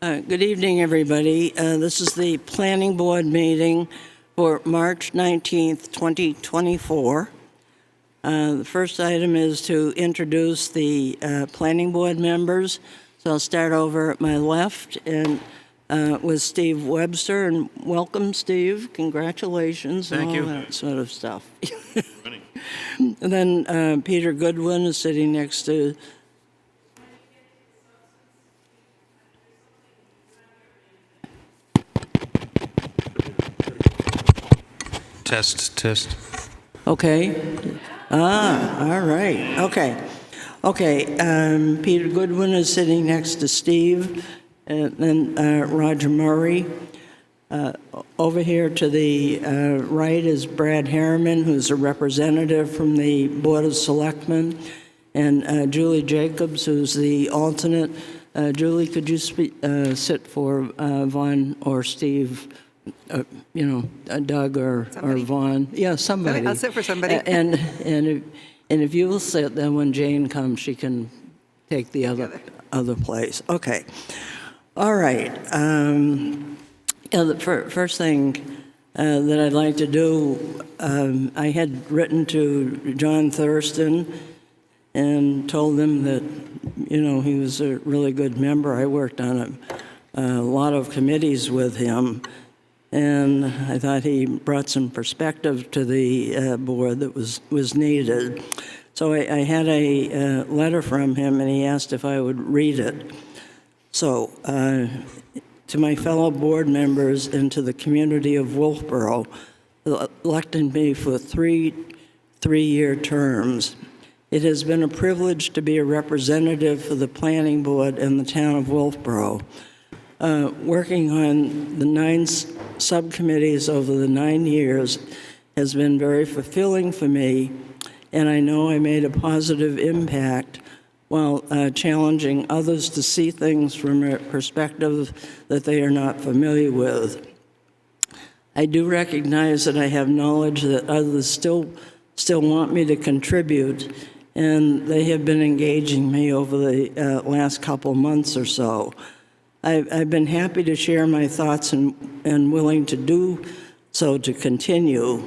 Good evening, everybody. This is the Planning Board meeting for March 19th, 2024. The first item is to introduce the Planning Board members. So I'll start over at my left and with Steve Webster. And welcome, Steve. Congratulations. Thank you. All that sort of stuff. And then Peter Goodwin is sitting next to Test. Okay. All right. Okay. Peter Goodwin is sitting next to Steve, and then Roger Murray. Over here to the right is Brad Harriman, who's a representative from the Board of Selectmen, and Julie Jacobs, who's the alternate. Julie, could you sit for Vaughn or Steve? Doug or Vaughn. Yeah, somebody. I'll sit for somebody. And if you will sit, then when Jane comes, she can take the other place. Okay. All right. The first thing that I'd like to do, I had written to John Thurston and told him that, he was a really good member. I worked on a lot of committees with him. And I thought he brought some perspective to the board that was needed. So I had a letter from him, and he asked if I would read it. So to my fellow board members and to the community of Wolfeboro, elected me for three-year terms. It has been a privilege to be a representative for the planning board in the town of Wolfeboro. Working on the 9 subcommittees over the 9 years has been very fulfilling for me, and I know I made a positive impact while challenging others to see things from a perspective that they are not familiar with. I do recognize that I have knowledge that others still want me to contribute, and they have been engaging me over the last couple months or so. I've been happy to share my thoughts and willing to do so to continue.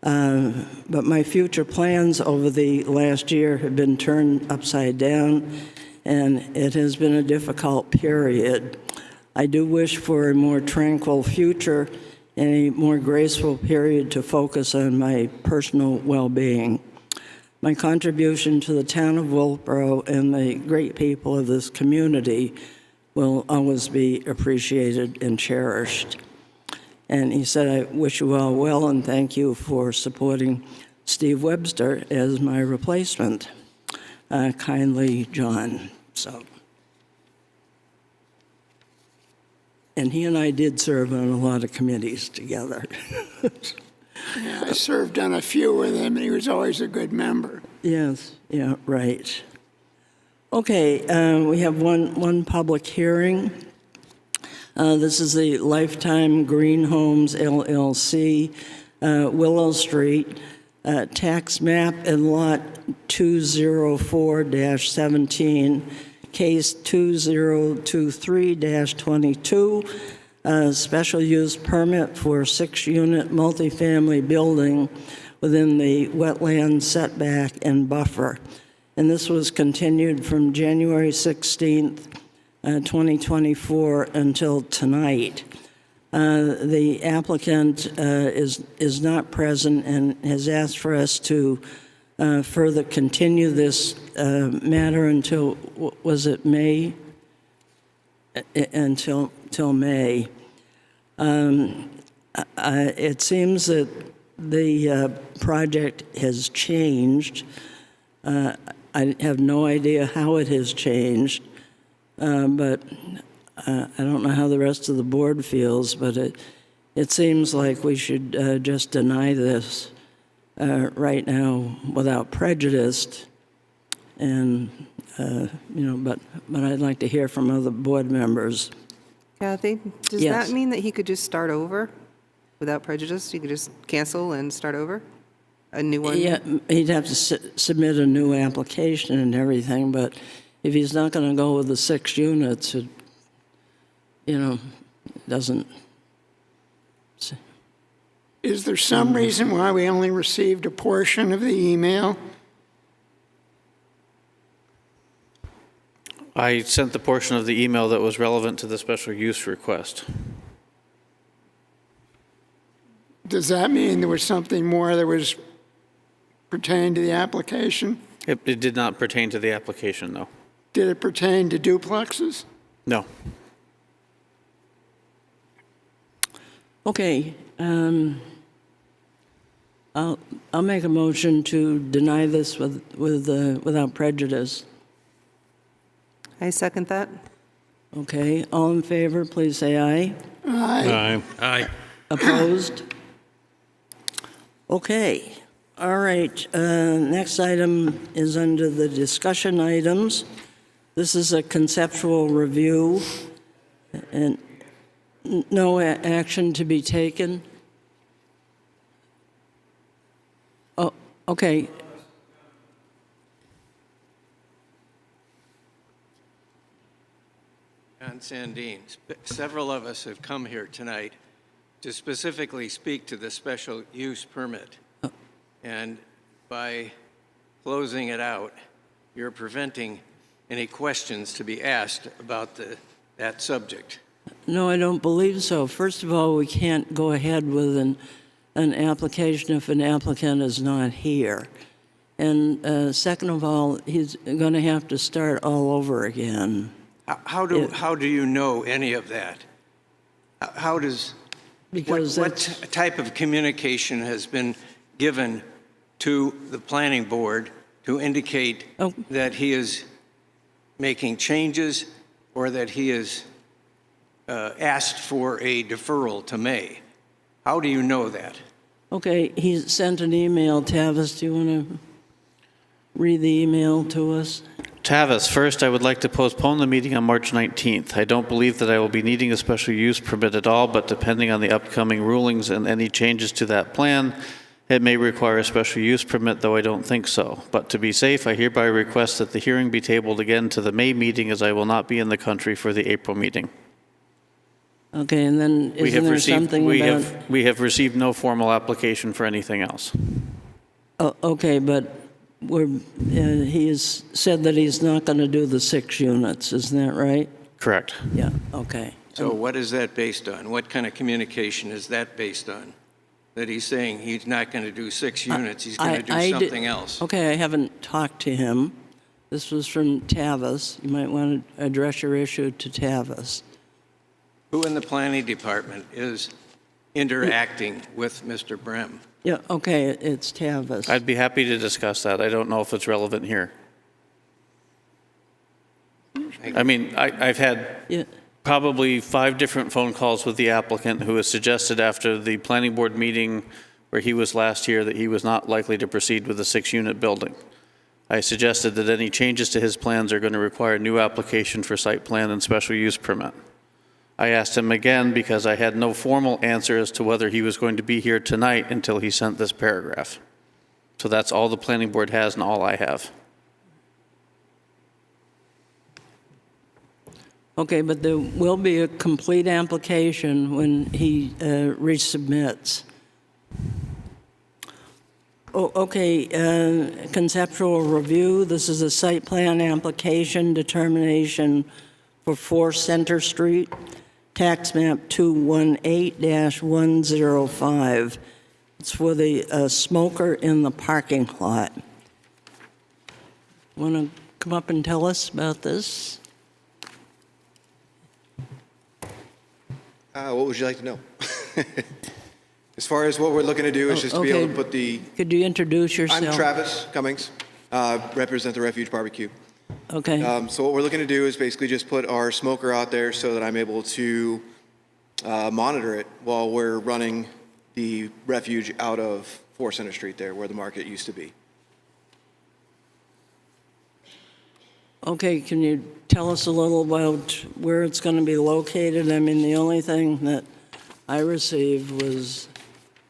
But my future plans over the last year have been turned upside down, and it has been a difficult period. I do wish for a more tranquil future and a more graceful period to focus on my personal well-being. My contribution to the town of Wolfeboro and the great people of this community will always be appreciated and cherished. And he said, I wish you all well and thank you for supporting Steve Webster as my replacement. Kindly, John. And he and I did serve on a lot of committees together. Yeah, I served on a few with him, and he was always a good member. Yes, yeah, right. Okay, we have one public hearing. This is the Lifetime Green Homes LLC, Willow Street, tax map and lot 204-17, case 2023-22, special use permit for 6-unit multifamily building within the wetland setback and buffer. And this was continued from January 16th, 2024 until tonight. The applicant is not present and has asked for us to further continue this matter until, was it May? Until May. It seems that the project has changed. I have no idea how it has changed, but I don't know how the rest of the board feels, but it seems like we should just deny this right now without prejudice. And, but I'd like to hear from other board members. Kathy, does Yes. that mean that he could just start over without prejudice? He could just cancel and start over? A new one? Yeah, he'd have to submit a new application and everything, but if he's not going to go with the 6 units, doesn't. Is there some reason why we only received a portion of the email? I sent the portion of the email that was relevant to the special use request. Does that mean there was something more that was pertaining to the application? It did not pertain to the application, no. Did it pertain to duplexes? No. Okay, I'll make a motion to deny this without prejudice. I second that. Okay, all in favor, please say aye. Aye. Aye. Opposed? Okay, all right. Next item is under the discussion items. This is a conceptual review and no action to be taken. Oh, okay. John Sandine. Several of us have come here tonight to specifically speak to the special use permit. And by closing it out, you're preventing any questions to be asked about that subject. No, I don't believe so. First of all, we can't go ahead with an application if an applicant is not here. And second of all, he's going to have to start all over again. How do you know any of that? How does, Because what type of communication has been given to the planning board to indicate that he is making changes or that he is asked for a deferral to May? How do you know that? Okay, he sent an email. Tavis, do you want to read the email to us? Tavis, first, I would like to postpone the meeting on March 19th. I don't believe that I will be needing a special use permit at all, but depending on the upcoming rulings and any changes to that plan, it may require a special use permit, though I don't think so. But to be safe, I hereby request that the hearing be tabled again to the May meeting, as I will not be in the country for the April meeting. Okay, and then isn't there something about... We have received no formal application for anything else. Oh, okay, but he has said that he's not going to do the 6 units, isn't that right? Correct. Yeah, okay. So what is that based on? What kind of communication is that based on? That he's saying he's not going to do 6 units, he's going to do something else? Okay, I haven't talked to him. This was from Tavis. You might want to address your issue to Tavis. Who in the planning department is interacting with Mr. Brem? Yeah, okay, it's Tavis. I'd be happy to discuss that. I don't know if it's relevant here. I mean, I've had Yeah. probably 5 different phone calls with the applicant who has suggested after the planning board meeting where he was last year that he was not likely to proceed with a 6-unit building. I suggested that any changes to his plans are going to require a new application for site plan and special use permit. I asked him again because I had no formal answer as to whether he was going to be here tonight until he sent this paragraph. So that's all the planning board has and all I have. Okay, but there will be a complete application when he resubmits. Oh, okay, conceptual review. This is a site plan application determination for 4 Center Street, tax map 218-105. It's for the smoker in the parking lot. Want to come up and tell us about this? What would you like to know? As far as what we're looking to do is just to be able to put the... Could you introduce yourself? I'm Travis Cummings, represent the Refuge Barbecue. Okay. So what we're looking to do is basically just put our smoker out there so that I'm able to monitor it while we're running the refuge out of 4 Center Street there where the market used to be. Okay, can you tell us a little about where it's going to be located? I mean, the only thing that I received was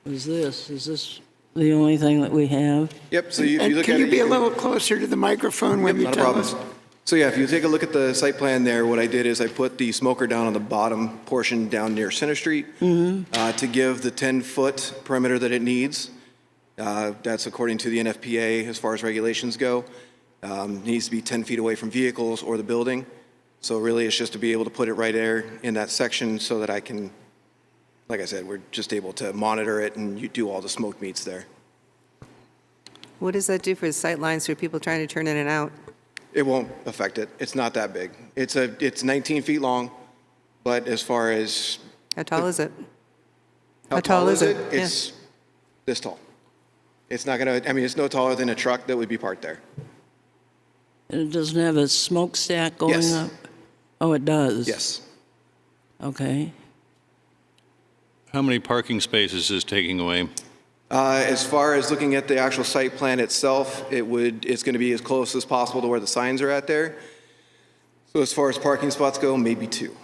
this. Is this the only thing that we have? Yep, so if you look Can at you it... be a little closer to the microphone when you not a tell problem. us? So yeah, if you take a look at the site plan there, what I did is I put the smoker down on the bottom portion down near Center Street to give the 10-foot perimeter that it needs. That's according to the NFPA as far as regulations go. Needs to be 10 feet away from vehicles or the building. So really it's just to be able to put it right there in that section so that I can, like I said, we're just able to monitor it and you do all the smoked meats there. What does that do for the sight lines for people trying to turn in and out? It won't affect it. It's not that big. It's 19 feet long, but as far as How tall is it? how tall is it? Yeah. It's this tall. It's not gonna, I mean, it's no taller than a truck that would be parked there. And it doesn't have a smokestack going Yes. up? Oh, it does? Yes. Okay. How many parking spaces is taking away? As far as looking at the actual site plan itself, it's going to be as close as possible to where the signs are at there. So as far as parking spots go, maybe 2.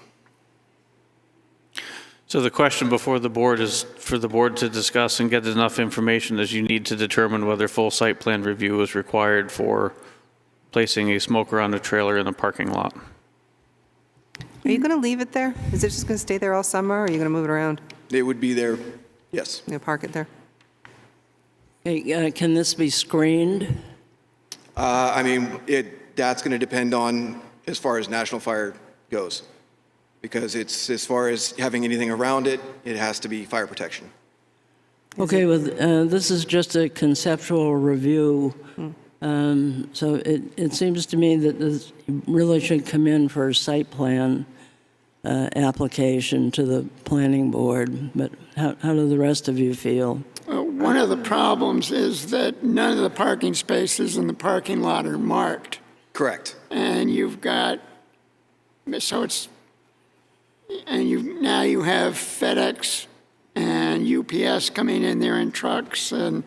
So the question before the board is for the board to discuss and get enough information as you need to determine whether full site plan review is required for placing a smoker on a trailer in a parking lot. Are you going to leave it there? Is it just going to stay there all summer, or are you going to move it around? It would be there, yes. You know, park it there? Hey, can this be screened? I mean, that's going to depend on as far as National Fire goes. Because it's, as far as having anything around it, it has to be fire protection. Okay, well, this is just a conceptual review. So it seems to me that this really should come in for a site plan application to the planning board. But how do the rest of you feel? One of the problems is that none of the parking spaces in the parking lot are marked. Correct. And you've got, so it's, and now you have FedEx and UPS coming in there in trucks, and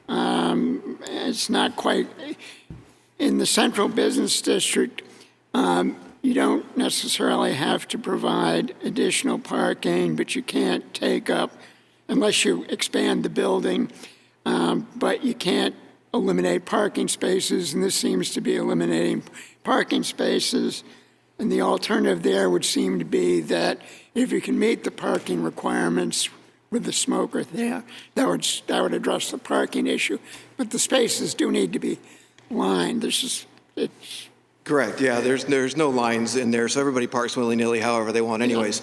it's not quite, in the central business district, you don't necessarily have to provide additional parking, but you can't take up, unless you expand the building, but you can't eliminate parking spaces, and this seems to be eliminating parking spaces. And the alternative there would seem to be that if you can meet the parking requirements with the smoker there, that would address the parking issue. But the spaces do need to be lined. It's Correct, yeah, there's no lines in there, so everybody parks willy-nilly however they want anyways.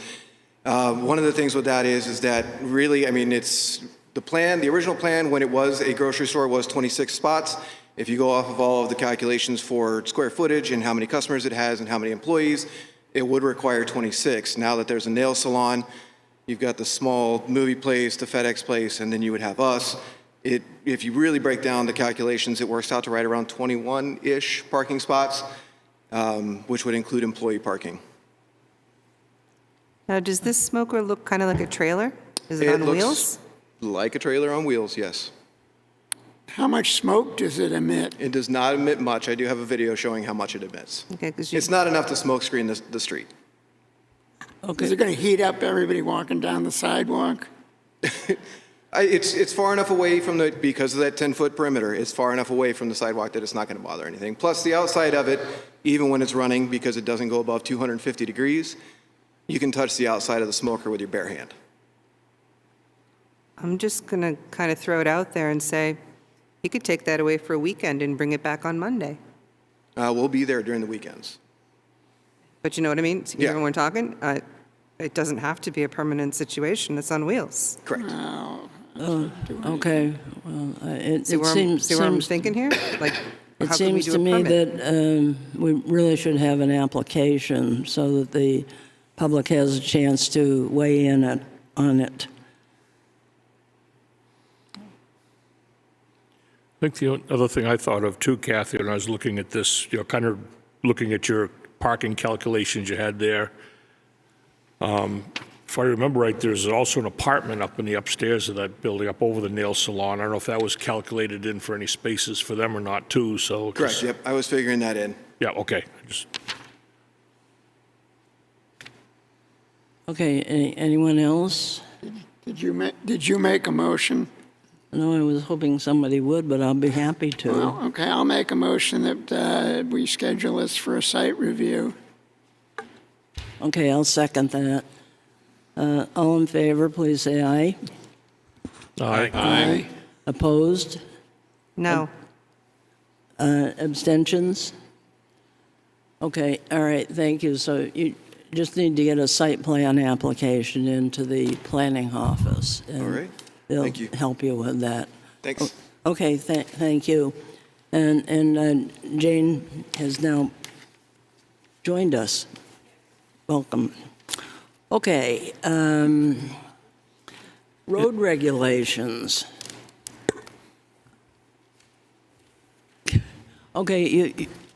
One of the things with that is that really, I mean, it's the plan, the original plan when it was a grocery store was 26 spots. If you go off of all of the calculations for square footage and how many customers it has and how many employees, it would require 26. Now that there's a nail salon, you've got the small movie place, the FedEx place, and then you would have us. If you really break down the calculations, it works out to right around 21-ish parking spots, which would include employee parking. Now, does this smoker look kind of like a trailer? Is it on looks wheels? like a trailer on wheels, yes. how much smoke does it emit? It does not emit much. I do have a video showing how much it emits. Okay, because It's not enough to smoke screen the street. Is it going to heat up everybody walking down the sidewalk? It's far enough away from because of that 10-foot perimeter, it's far enough away from the sidewalk that it's not going to bother anything. Plus, the outside of it, even when it's running, because it doesn't go above 250 degrees, you can touch the outside of the smoker with your bare hand. I'm just going to kind of throw it out there and say, you could take that away for a weekend and bring it back on Monday. We'll be there during the weekends. But you know what I mean? So Yeah. even when we're talking, it doesn't have to be a permanent situation. It's on wheels. Correct. Okay, well, it See where seems... I'm thinking here? Like, It how can we seems do to a me permit? that we really should have an application so that the public has a chance to weigh in on it. I think the other thing I thought of too, Kathy, when I was looking at this, kind of looking at your parking calculations you had there. If I remember right, there's also an apartment up in the upstairs of that building, up over the nail salon. I don't know if that was calculated in for any spaces for them or not too, so. Correct, yep. I was figuring that in. Yeah, okay. Okay, anyone else? Did you make a motion? No, I was hoping somebody would, but I'll be happy to. Well, okay, I'll make a motion that we schedule this for a site review. Okay, I'll second that. All in favor, please say aye. Aye. Opposed? No. Abstentions? Okay, all right, thank you. So you just need to get a site plan application into the planning office. And All right. Thank you. they'll help you with that. Thanks. Okay, thank you. And Jane has now joined us. Welcome. Okay, road regulations. Okay,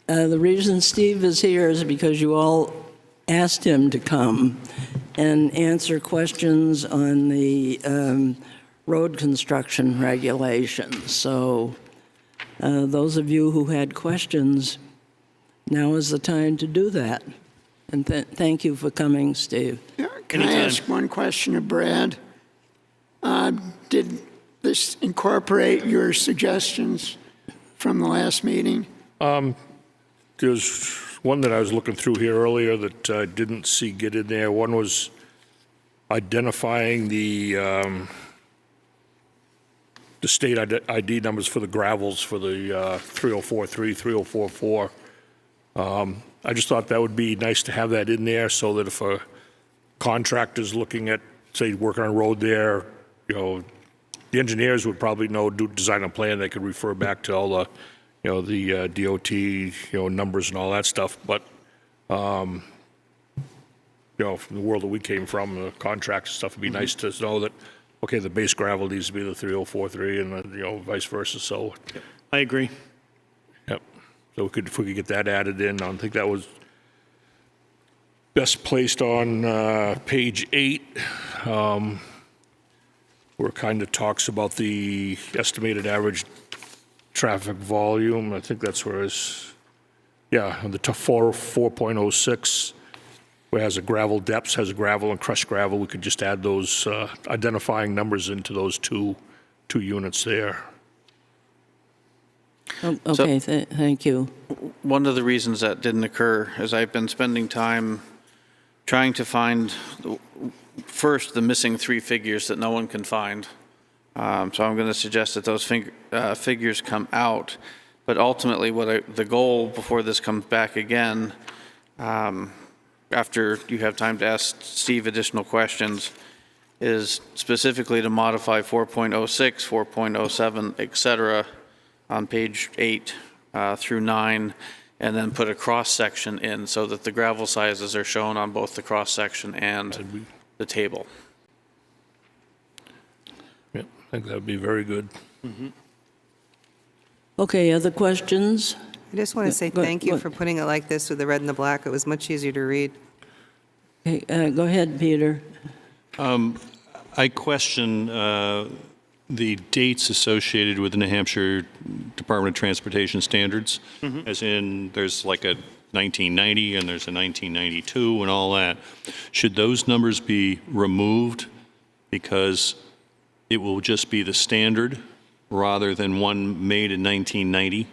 the reason Steve is here is because you all asked him to come and answer questions on the road construction regulations. So those of you who had questions, now is the time to do that. And thank you for coming, Steve. Yeah, can I ask one question of Brad? Did this incorporate your suggestions from the last meeting? There's one that I was looking through here earlier that I didn't see get in there. One was identifying the state ID numbers for the gravels for the 3043, 3044. I just thought that would be nice to have that in there so that if a contractor's looking at, say, working on a road there, you know, the engineers would probably know, design a plan, they could refer back to all the, you know, the DOT, you know, numbers and all that stuff. But, you know, from the world that we came from, the contracts and stuff, it'd be nice to know that, okay, the base gravel needs to be the 3043 and, you know, vice versa. So, I agree. yep. So if we could get that added in, I think that was best placed on page 8, where it kind of talks about the estimated average traffic volume. I think that's where it's, yeah, on the 4.06, where it has a gravel depths, has a gravel and crushed gravel. We could just add those identifying numbers into those two units there. Okay, thank you. One of the reasons that didn't occur is I've been spending time trying to find, first, the missing 3 figures that no one can find. So I'm going to suggest that those figures come out. But ultimately, the goal before this comes back again, after you have time to ask Steve additional questions, is specifically to modify 4.06, 4.07, et cetera, on page 8 through 9, and then put a cross-section in so that the gravel sizes are shown on both the cross-section and the table. Yeah, I think that would be very good. Okay, other questions? I just want to say thank you for putting it like this with the red and the black. It was much easier to read. Okay, go ahead, Peter. I question the dates associated with the New Hampshire Department of Transportation standards, as in there's like a 1990 and there's a 1992 and all that. Should those numbers be removed because it will just be the standard rather than one made in 1990?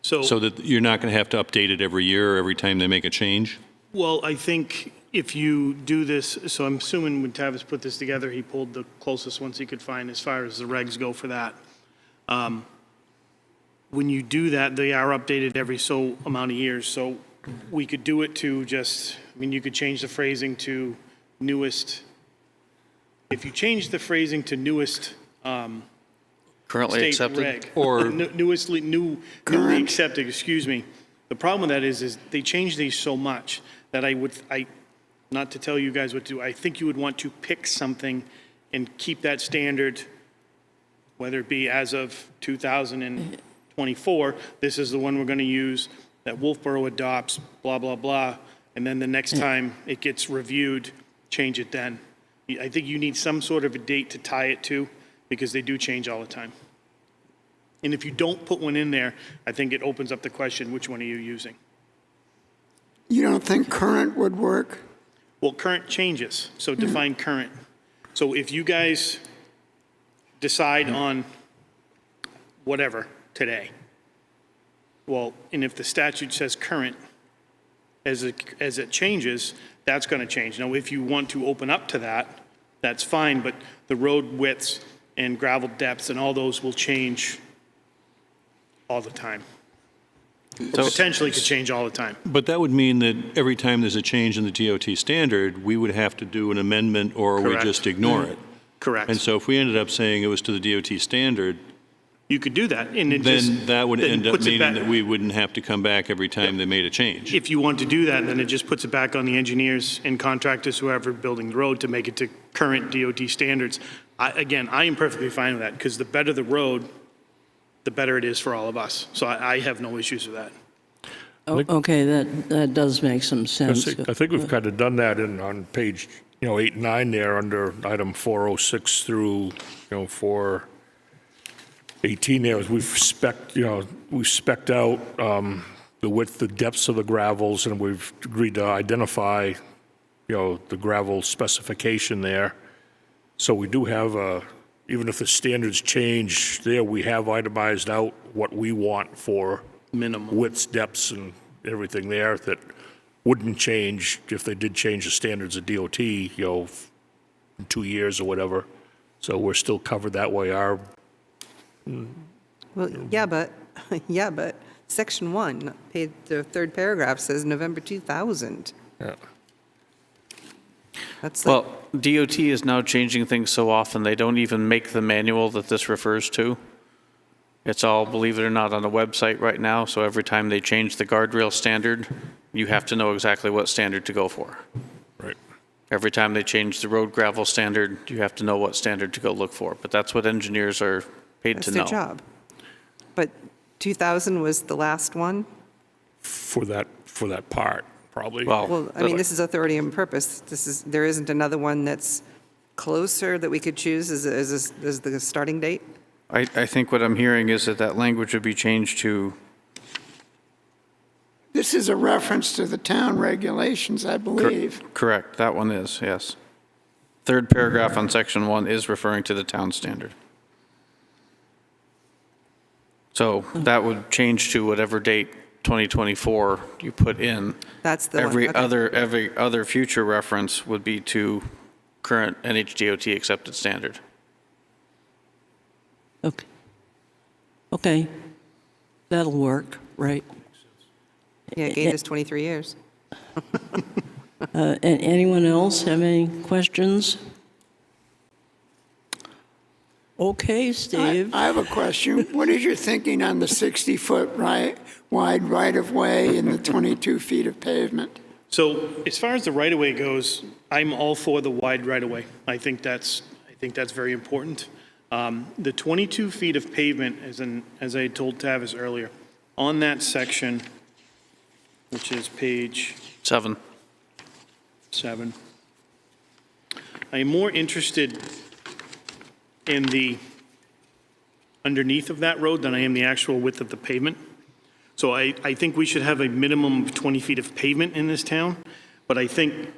So that you're not going to have to update it every year or every time they make a change? Well, I think if you do this, so I'm assuming when Tavis put this together, he pulled the closest ones he could find as far as the regs go for that. When you do that, they are updated every so amount of years. So we could do it to just, I mean, you could change the phrasing to newest. If you change the phrasing to newest Currently state accepted? reg, Or- newly accepted, excuse me. The problem with that is they change these so much that not to tell you guys what to do, I think you would want to pick something and keep that standard, whether it be as of 2024, this is the one we're going to use, that Wolfeboro adopts, blah, blah, blah, and then the next time it gets reviewed, change it then. I think you need some sort of a date to tie it to, because they do change all the time. And if you don't put one in there, I think it opens up the question, which one are you using? You don't think current would work? Well, current changes, so define current. So if you guys decide on whatever today. Well, and if the statute says current, as it changes, that's going to change. Now, if you want to open up to that, that's fine, but the road widths and gravel depths and all those will change all the time. Or potentially could change all the time. But that would mean that every time there's a change in the DOT standard, we would have to do an amendment, or we Correct. just ignore it. Correct. And so if we ended up saying it was to the DOT standard, You could do that, and it then just. that would then end up puts it meaning back- that we wouldn't have to come back every time they made a change. If you want to do that, then it just puts it back on the engineers and contractors, whoever building the road, to make it to current DOT standards. Again, I am perfectly fine with that, because the better the road, the better it is for all of us. So I have no issues with that. Okay, that does make some sense. I think we've kind of done that on page, 8 and 9 there, under item 406 through, 418 there, is we've spec'd out the width, the depths of the gravels, and we've agreed to identify, the gravel specification there. So we do have even if the standards change there, we have itemized out what we want for Minimum. widths, depths, and everything there that wouldn't change if they did change the standards of DOT, in 2 years or whatever. So we're still covered that way. Well, yeah, but section 1, the third paragraph says November 2000. Yeah. That's like, Well, DOT is now changing things so often, they don't even make the manual that this refers to. It's all, believe it or not, on the website right now, so every time they change the guardrail standard, you have to know exactly what standard to go for. Right. Every time they change the road gravel standard, you have to know what standard to go look for. But that's what engineers are paid that's to their know. job. But 2000 was the last one? For that part, probably. Well, I mean, this is authority and purpose. There isn't another one that's closer that we could choose as the starting date? I think what I'm hearing is that language would be changed to, This is a reference to the town regulations, I believe. correct, that one is, yes. Third paragraph on section 1 is referring to the town standard. So that would change to whatever date 2024 you put in. That's the one. Every Okay. other future reference would be to current NHDOT accepted standard. Okay, that'll work, right? Yeah, it gave us 23 years. Anyone else have any questions? Okay, Steve. I have a question. What is your thinking on the 60-foot wide right-of-way and the 22 feet of pavement? So as far as the right-of-way goes, I'm all for the wide right-of-way. I think that's very important. The 22 feet of pavement, as I told Tavis earlier, on that section, which is page 7. 7, I am more interested in the underneath of that road than I am the actual width of the pavement. So I think we should have a minimum of 20 feet of pavement in this town, but I think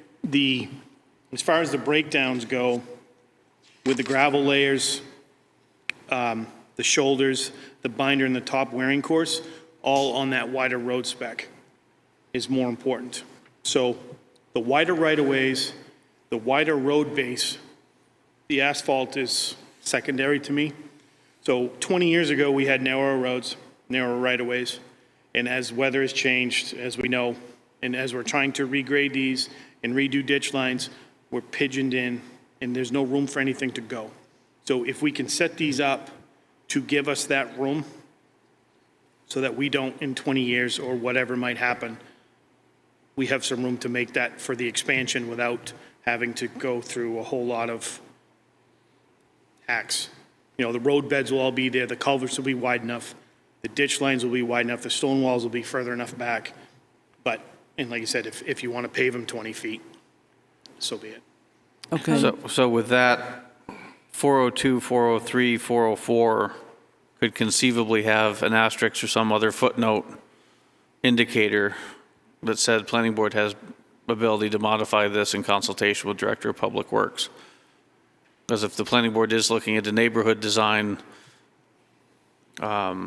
as far as the breakdowns go, with the gravel layers, the shoulders, the binder, and the top wearing course, all on that wider road spec is more important. So the wider right-of-ways, the wider road base, the asphalt is secondary to me. So 20 years ago, we had narrower roads, narrower right-of-ways, and as weather has changed, as we know, and as we're trying to regrade these and redo ditch lines, we're pigeoned in, and there's no room for anything to go. So if we can set these up to give us that room, so that we don't, in 20 years or whatever might happen, we have some room to make that for the expansion without having to go through a whole lot of hacks. The road beds will all be there, the culverts will be wide enough, the ditch lines will be wide enough, the stone walls will be further enough back. But, and like I said, if you want to pave them 20 feet, so be it. Okay. So with that, 402, 403, 404 could conceivably have an asterisk or some other footnote indicator that said planning board has ability to modify this in consultation with Director of Public Works. Because if the planning board is looking at a neighborhood design, I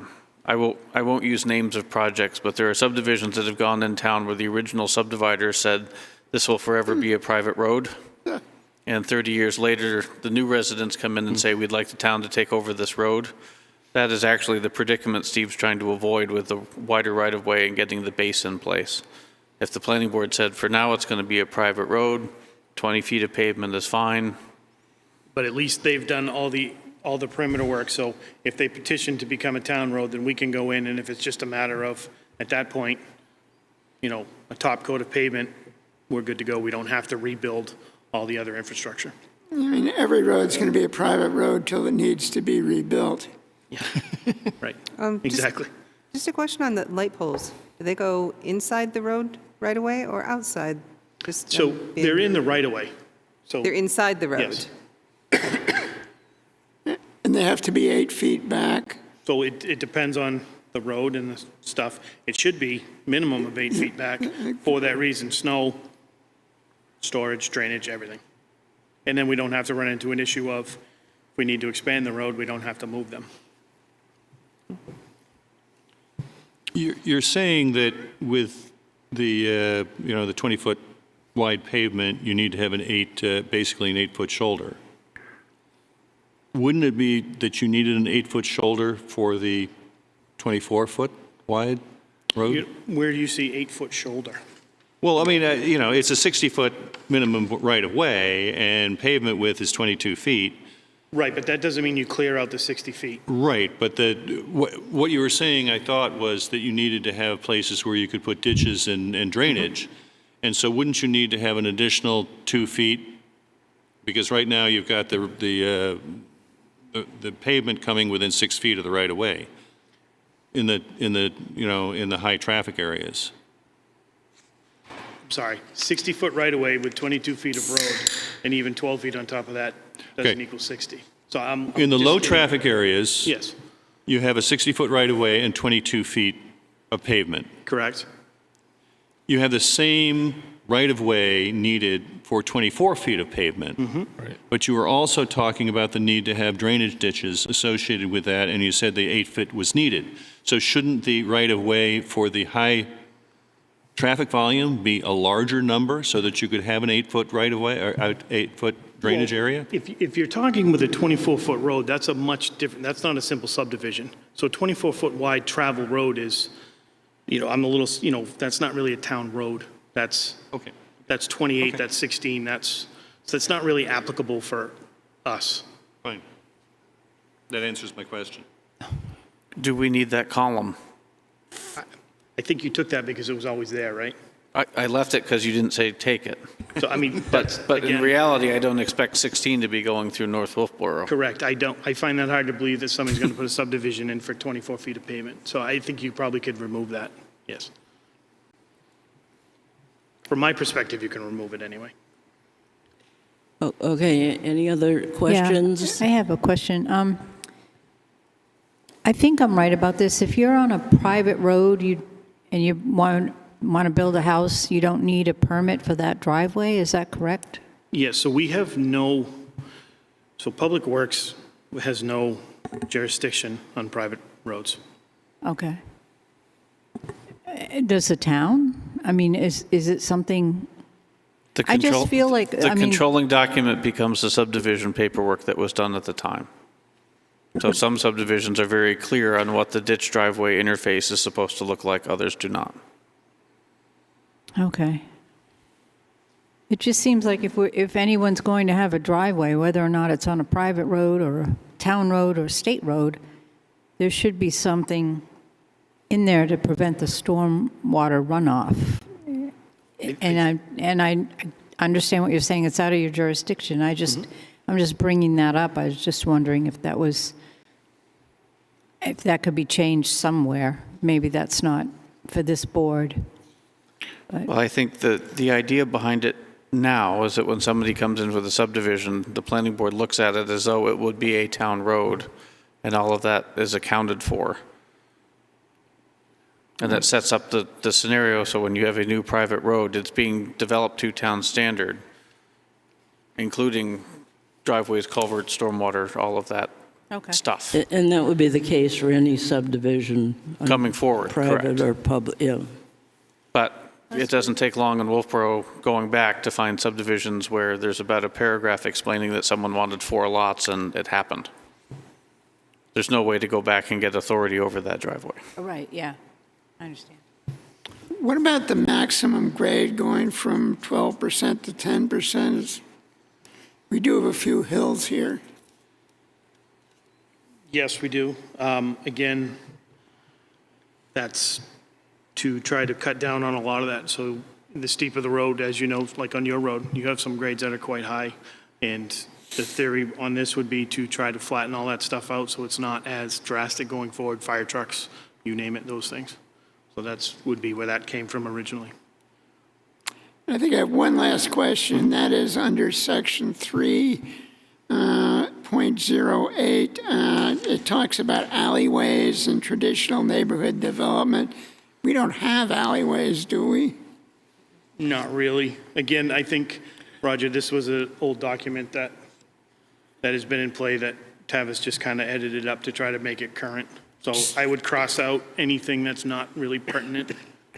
won't use names of projects, but there are subdivisions that have gone in town where the original subdivider said, this will forever be a private road. And 30 years later, the new residents come in and say, we'd like the town to take over this road. That is actually the predicament Steve's trying to avoid with the wider right-of-way and getting the base in place. If the planning board said, for now, it's going to be a private road, 20 feet of pavement is fine. But at least they've done all the perimeter work, so if they petition to become a town road, then we can go in, and if it's just a matter of, at that point, you know, a top coat of pavement, we're good to go. We don't have to rebuild all the other infrastructure. I mean, every road's going to be a private road till it needs to be rebuilt. Right, Just- exactly. Just a question on the light poles. Do they go inside the road right away or outside? Just, So being- they're in the right-of-way, so, They're inside the road? yes. And they have to be 8 feet back. So it depends on the road and the stuff. It should be minimum of 8 feet back for that reason, snow, storage, drainage, everything. And then we don't have to run into an issue of, if we need to expand the road, we don't have to move them. You're saying that with the, you know, the 20-foot wide pavement, you need to have basically an 8-foot shoulder. Wouldn't it be that you needed an 8-foot shoulder for the 24-foot wide road? Where do you see 8-foot shoulder? Well, I mean, you know, it's a 60-foot minimum right-of-way, and pavement width is 22 feet. Right, but that doesn't mean you clear out the 60 feet. Right, but what you were saying, I thought, was that you needed to have places where you could put ditches and drainage. And so wouldn't you need to have an additional 2 feet? Because right now you've got the pavement coming within 6 feet of the right-of-way in the high traffic areas. Sorry, 60-foot right-of-way with 22 feet of road, and even 12 feet on top of that doesn't Okay. equal 60. So I'm In the just low getting- traffic areas, Yes, you have a 60-foot right-of-way and 22 feet of pavement. correct. You have the same right-of-way needed for 24 feet of pavement. But you were also talking about the need to have drainage ditches associated with that, and you said the 8-foot was needed. So shouldn't the right-of-way for the high traffic volume be a larger number so that you could have an 8-foot right-of-way, or 8-foot drainage Well, area? If you're talking with a 24-foot road, that's a much different, that's not a simple subdivision. So a 24-foot wide travel road is, I'm a little, that's not really a town road. That's Okay. 28, Okay. that's 16, so it's not really applicable for us. Fine. That answers my question. Do we need that column? I think you took that because it was always there, right? I left it because you didn't say take it. So, I mean, that's, But in again, reality, I don't expect 16 to be going through North Wolfeboro. correct. I find that hard to believe that somebody's going to put a subdivision in for 24 feet of pavement. So I think you probably could remove that, yes. From my perspective, you can remove it anyway. Okay, any other questions? Yeah, I have a question. I think I'm right about this. If you're on a private road and you want to build a house, you don't need a permit for that driveway, is that correct? Yes, so we have so Public Works has no jurisdiction on private roads. Okay. Does the town? I mean, is it something, The I just control- feel like, The I mean- controlling document becomes the subdivision paperwork that was done at the time. So some subdivisions are very clear on what the ditch driveway interface is supposed to look like, others do not. okay. It just seems like if anyone's going to have a driveway, whether or not it's on a private road or a town road or a state road, there should be something in there to prevent the stormwater runoff. And I understand what you're saying, it's out of your jurisdiction. I'm just bringing that up. I was just wondering if that could be changed somewhere. Maybe that's not for this board. Well, I think the idea behind it now is that when somebody comes in with a subdivision, the planning board looks at it as though it would be a town road, and all of that is accounted for. And that sets up the scenario, so when you have a new private road, it's being developed to town standard, including driveways, culverts, stormwater, all of that Okay. stuff And that would be the case for any subdivision. coming forward, Private correct. or public, yeah. But it doesn't take long in Wolfeboro going back to find subdivisions where there's about a paragraph explaining that someone wanted 4 lots and it happened. There's no way to go back and get authority over that driveway. Right, yeah, I understand. What about the maximum grade going from 12% to 10%? We do have a few hills here. Yes, we do. Again, that's to try to cut down on a lot of that. So the steeper the road, as you know, like on your road, you have some grades that are quite high. And the theory on this would be to try to flatten all that stuff out so it's not as drastic going forward, fire trucks, you name it, those things. So that's, would be where that came from originally. I think I have one last question, and that is under section 3.08. It talks about alleyways and traditional neighborhood development. We don't have alleyways, do we? Not really. Again, I think, Roger, this was an old document that has been in play that Tavis just kind of edited up to try to make it current. So I would cross out anything that's not really pertinent.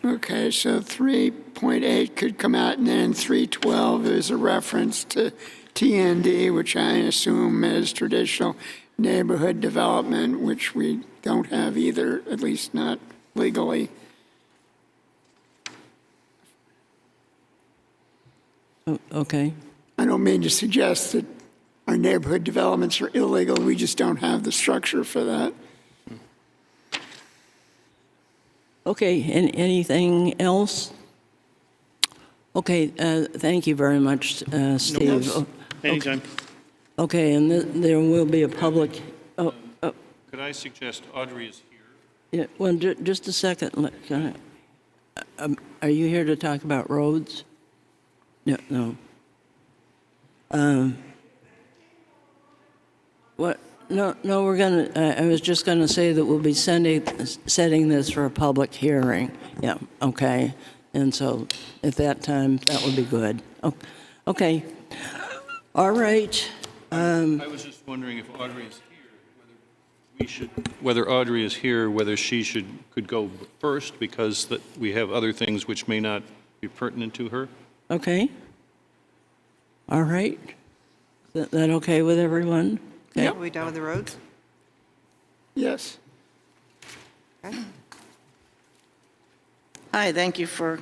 Okay, so 3.8 could come out, and then 3.12 is a reference to TND, which I assume is traditional neighborhood development, which we don't have either, at least not legally. Okay. I don't mean to suggest that our neighborhood developments are illegal, we just don't have the structure for that. Okay, anything else? Okay, thank you very much, Steve. Yes. Anytime. Okay, and there will be a public, Could I suggest Audrey is here? yeah, well, just a second. Are you here to talk about roads? No. What? No, we're gonna, I was just gonna say that we'll be setting this for a public hearing. Yeah, okay. And so at that time, that would be good. Okay. All right. I was just wondering if Audrey is here, whether Audrey is here, whether she could go first, because we have other things which may not be pertinent to her. Okay. All right. Is that okay with everyone? Okay. Are we done with the roads? Yes. Hi, thank you for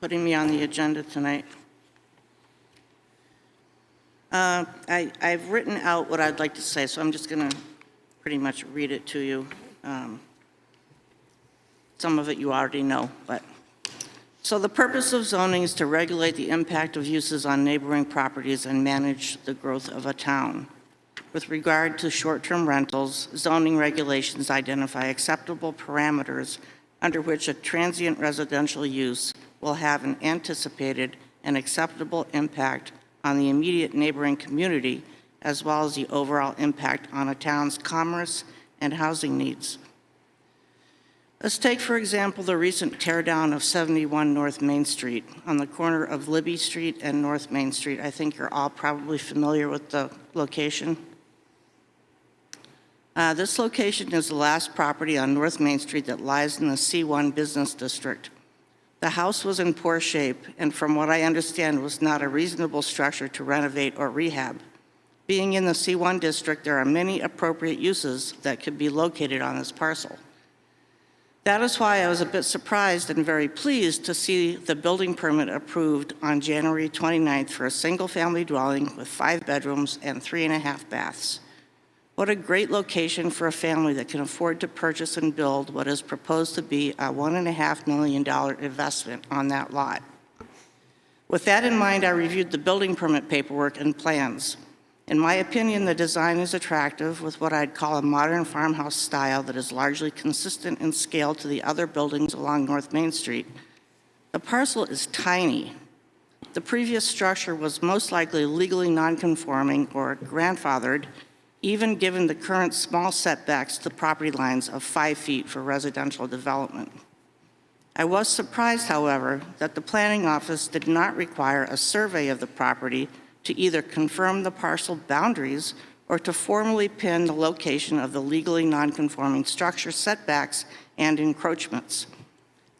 putting me on the agenda tonight. I've written out what I'd like to say, so I'm just going to pretty much read it to you. Some of it you already know, but. So the purpose of zoning is to regulate the impact of uses on neighboring properties and manage the growth of a town. With regard to short-term rentals, zoning regulations identify acceptable parameters under which a transient residential use will have an anticipated and acceptable impact on the immediate neighboring community, as well as the overall impact on a town's commerce and housing needs. Let's take, for example, the recent teardown of 71 North Main Street on the corner of Libby Street and North Main Street. I think you're all probably familiar with the location. This location is the last property on North Main Street that lies in the C1 business district. The house was in poor shape, and from what I understand, was not a reasonable structure to renovate or rehab. Being in the C1 district, there are many appropriate uses that could be located on this parcel. That is why I was a bit surprised and very pleased to see the building permit approved on January 29th for a single-family dwelling with 5 bedrooms and 3.5 baths. What a great location for a family that can afford to purchase and build what is proposed to be a $1.5 million investment on that lot. With that in mind, I reviewed the building permit paperwork and plans. In my opinion, the design is attractive with what I'd call a modern farmhouse style that is largely consistent in scale to the other buildings along North Main Street. The parcel is tiny. The previous structure was most likely legally non-conforming or grandfathered, even given the current small setbacks to the property lines of 5 feet for residential development. I was surprised, however, that the planning office did not require a survey of the property to either confirm the parcel boundaries or to formally pin the location of the legally nonconforming structure setbacks and encroachments.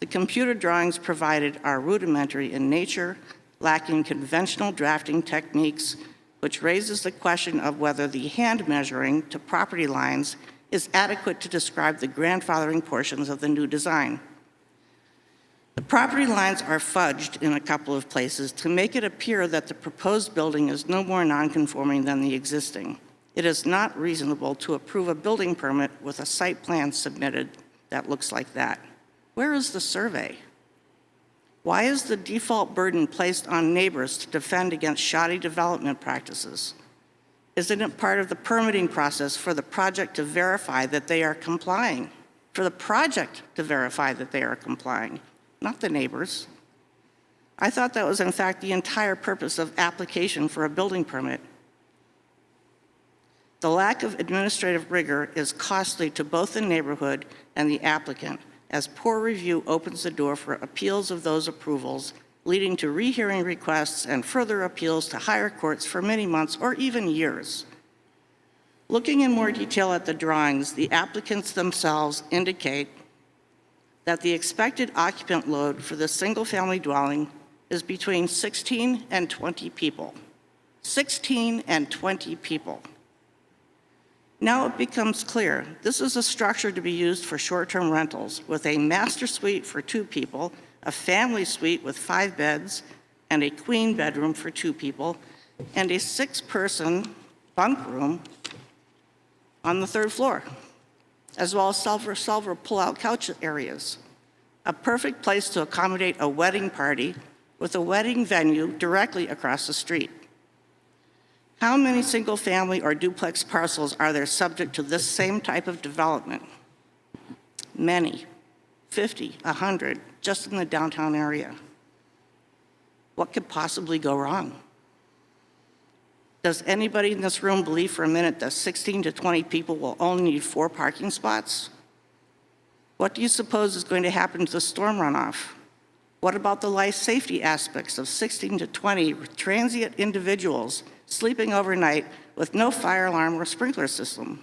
The computer drawings provided are rudimentary in nature, lacking conventional drafting techniques, which raises the question of whether the hand measuring to property lines is adequate to describe the grandfathering portions of the new design. The property lines are fudged in a couple of places to make it appear that the proposed building is no more nonconforming than the existing. It is not reasonable to approve a building permit with a site plan submitted that looks like that. Where is the survey? Why is the default burden placed on neighbors to defend against shoddy development practices? Isn't it part of the permitting process for the project to verify that they are complying? For the project to verify that they are complying, not the neighbors. I thought that was in fact the entire purpose of application for a building permit. The lack of administrative rigor is costly to both the neighborhood and the applicant, as poor review opens the door for appeals of those approvals, leading to rehearing requests and further appeals to higher courts for many months or even years. Looking in more detail at the drawings, the applicants themselves indicate that the expected occupant load for the single-family dwelling is between 16 and 20 people. 16 and 20 people. Now it becomes clear this is a structure to be used for short-term rentals with a master suite for 2 people, a family suite with 5 beds, and a queen bedroom for 2 people, and a 6-person bunk room on the 3rd floor, as well as several pull-out couch areas. A perfect place to accommodate a wedding party with a wedding venue directly across the street. How many single-family or duplex parcels are there subject to this same type of development? Many, 50, 100, just in the downtown area. What could possibly go wrong? Does anybody in this room believe for a minute that 16 to 20 people will only need 4 parking spots? What do you suppose is going to happen to the storm runoff? What about the life safety aspects of 16 to 20 transient individuals sleeping overnight with no fire alarm or sprinkler system?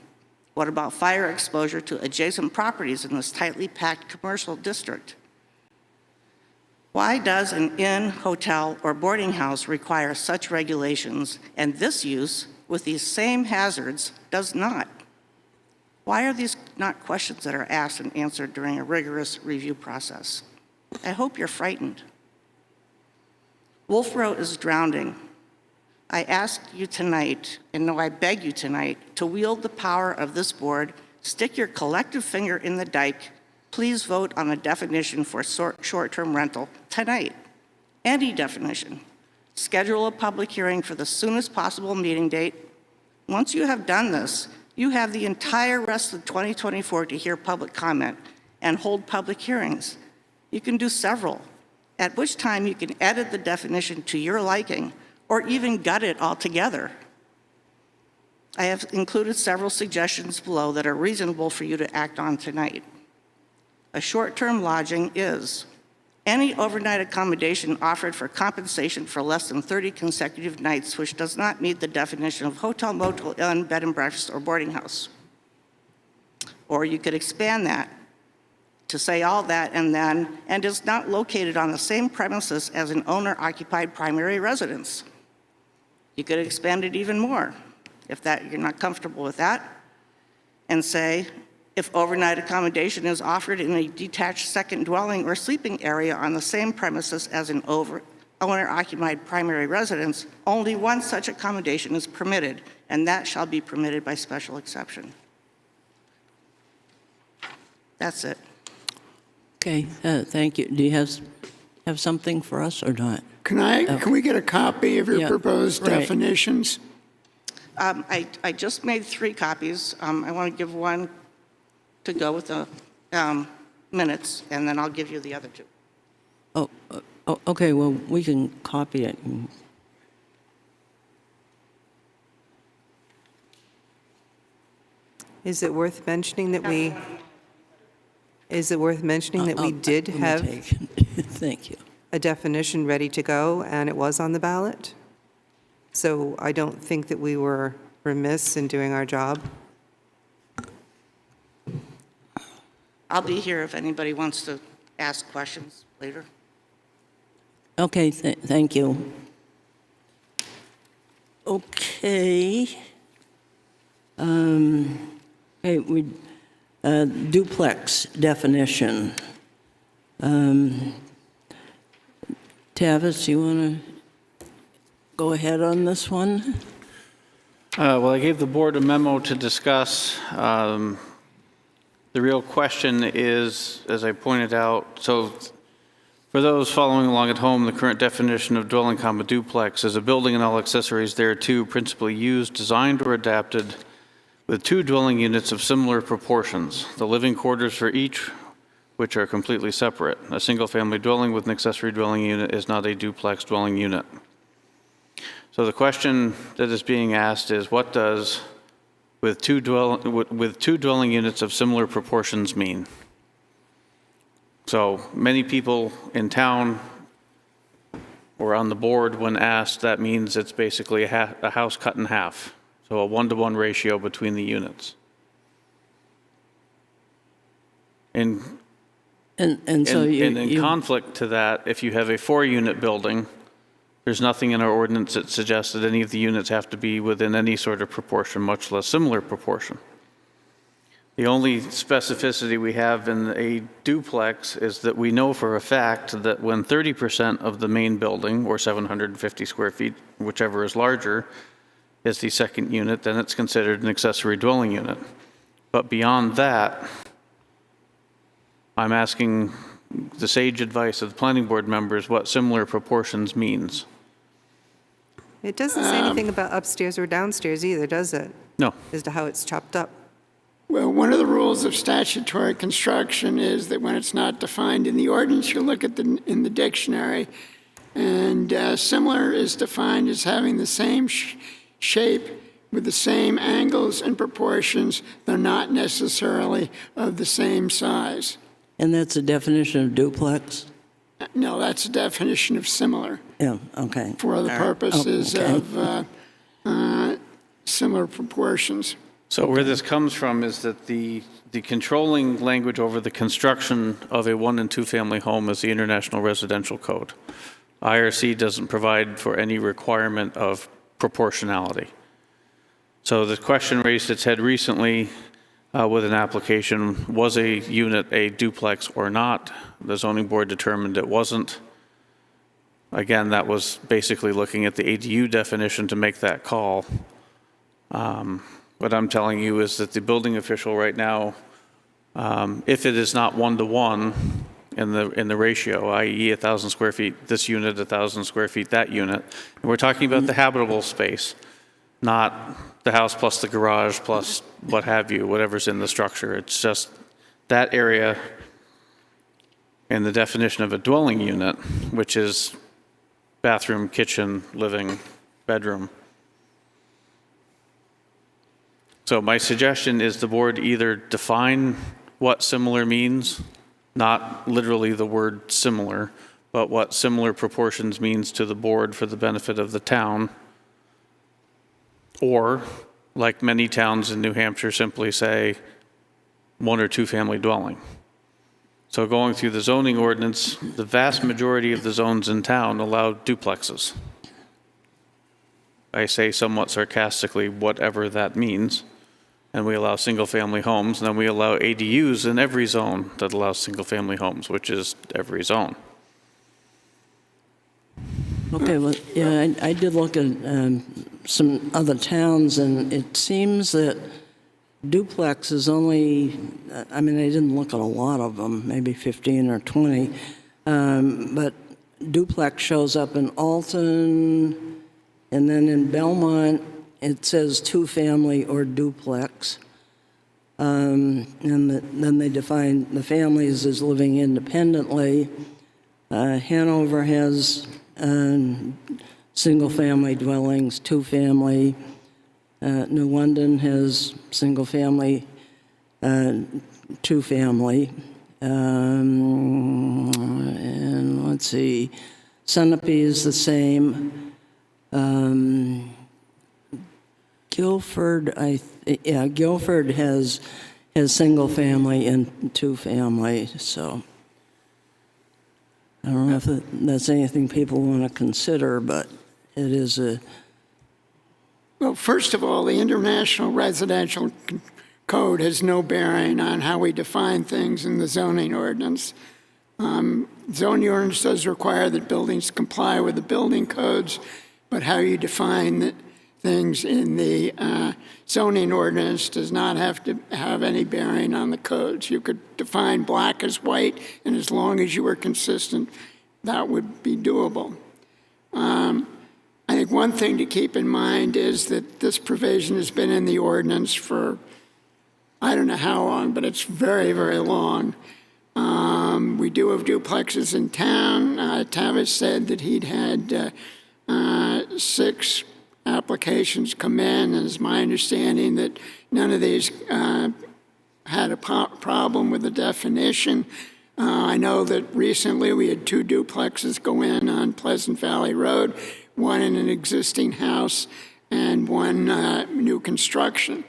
What about fire exposure to adjacent properties in this tightly packed commercial district? Why does an inn, hotel, or boarding house require such regulations, and this use, with these same hazards, does not? Why are these not questions that are asked and answered during a rigorous review process? I hope you're frightened. Wolfeboro is drowning. I ask you tonight, and no, I beg you tonight, to wield the power of this board, stick your collective finger in the dike. Please vote on a definition for short-term rental tonight. Any definition. Schedule a public hearing for the soonest possible meeting date. Once you have done this, you have the entire rest of 2024 to hear public comment and hold public hearings. You can do several, at which time you can edit the definition to your liking or even gut it altogether. I have included several suggestions below that are reasonable for you to act on tonight. A short-term lodging is any overnight accommodation offered for compensation for less than 30 consecutive nights, which does not meet the definition of hotel, motel, inn, bed and breakfast, or boarding house. Or you could expand that to say all that and is not located on the same premises as an owner-occupied primary residence. You could expand it even more if you're not comfortable with that, and say, if overnight accommodation is offered in a detached second dwelling or sleeping area on the same premises as an owner-occupied primary residence, only one such accommodation is permitted, and that shall be permitted by special exception. That's it. Okay, thank you. Do you have something for us or not? Can we get a copy of your Yeah, proposed right. definitions? I just made 3 copies. I want to give one to go with the minutes, and then I'll give you the other 2. Oh, okay, well, we can copy it. Is it worth mentioning that we did Let me have take- Thank you. a definition ready to go, and it was on the ballot? So I don't think that we were remiss in doing our job. I'll be here if anybody wants to ask questions later. Okay, thank you. Okay. Okay, duplex definition. Tavis, you want to go ahead on this one? Well, I gave the board a memo to discuss. The real question is, as I pointed out, so for those following along at home, the current definition of dwelling comma duplex is a building and all accessories thereto principally used, designed, or adapted with two dwelling units of similar proportions, the living quarters for each, which are completely separate. A single-family dwelling with an accessory dwelling unit is not a duplex dwelling unit. So the question that is being asked is, what does with two dwelling units of similar proportions mean? So many people in town or on the board, when asked, that means it's basically a house cut in half. So a 1-to-1 ratio between the units. And so And in conflict to that, if you have a 4-unit building, there's nothing in our ordinance that suggests that any of the units have to be within any sort of proportion, much less similar proportion. The only specificity we have in a duplex is that we know for a fact that when 30% of the main building, or 750 square feet, whichever is larger, is the second unit, then it's considered an accessory dwelling unit. But beyond that, I'm asking the sage advice of the planning board members what similar proportions means. It doesn't say anything about upstairs or downstairs either, does it? No. As to how it's chopped up. Well, one of the rules of statutory construction is that when it's not defined in the ordinance, you look at in the dictionary, and similar is defined as having the same shape with the same angles and proportions, though not necessarily of the same size. And that's a definition of duplex? No, that's a definition of similar Yeah, okay. for the purposes okay. of similar proportions. So where this comes from is that the controlling language over the construction of a 1- and 2-family home is the International Residential Code. IRC doesn't provide for any requirement of proportionality. So the question raised its head recently with an application, was a unit a duplex or not? The zoning board determined it wasn't. Again, that was basically looking at the ADU definition to make that call. What I'm telling you is that the building official right now, if it is not 1-to-1 in the ratio, i.e. 1,000 square feet, this unit, 1,000 square feet, that unit, and we're talking about the habitable space, not the house plus the garage plus what have you, whatever's in the structure. It's just that area and the definition of a dwelling unit, which is bathroom, kitchen, living, bedroom. So my suggestion is the board either define what similar means, not literally the word similar, but what similar proportions means to the board for the benefit of the town, or, like many towns in New Hampshire, simply say 1- or 2-family dwelling. So going through the zoning ordinance, the vast majority of the zones in town allow duplexes. I say somewhat sarcastically, whatever that means. And we allow single-family homes, and then we allow ADUs in every zone that allows single-family homes, which is every zone. Okay, well, yeah, I did look at some other towns, and it seems that duplex is only, I mean, I didn't look at a lot of them, maybe 15 or 20, but duplex shows up in Alton, and then in Belmont, it says 2-family or duplex. And then they define the families as living independently. Hanover has single-family dwellings, 2-family. New London has single-family, 2-family. And let's see, Sunapee is the same. Guilford, Guilford has single family and two family, so I don't know if that's anything people want to consider, but it is a. Well, first of all, the International Residential Code has no bearing on how we define things in the zoning ordinance. Zoning ordinance does require that buildings comply with the building codes, but how you define things in the zoning ordinance does not have to have any bearing on the codes. You could define black as white, and as long as you were consistent, that would be doable. I think one thing to keep in mind is that this provision has been in the ordinance for, I don't know how long, but it's very, very long. We do have duplexes in town. Tavis said that he'd had 6 applications come in, and it's my understanding that none of these had a problem with the definition. I know that recently we had 2 duplexes go in on Pleasant Valley Road, one in an existing house and one new construction.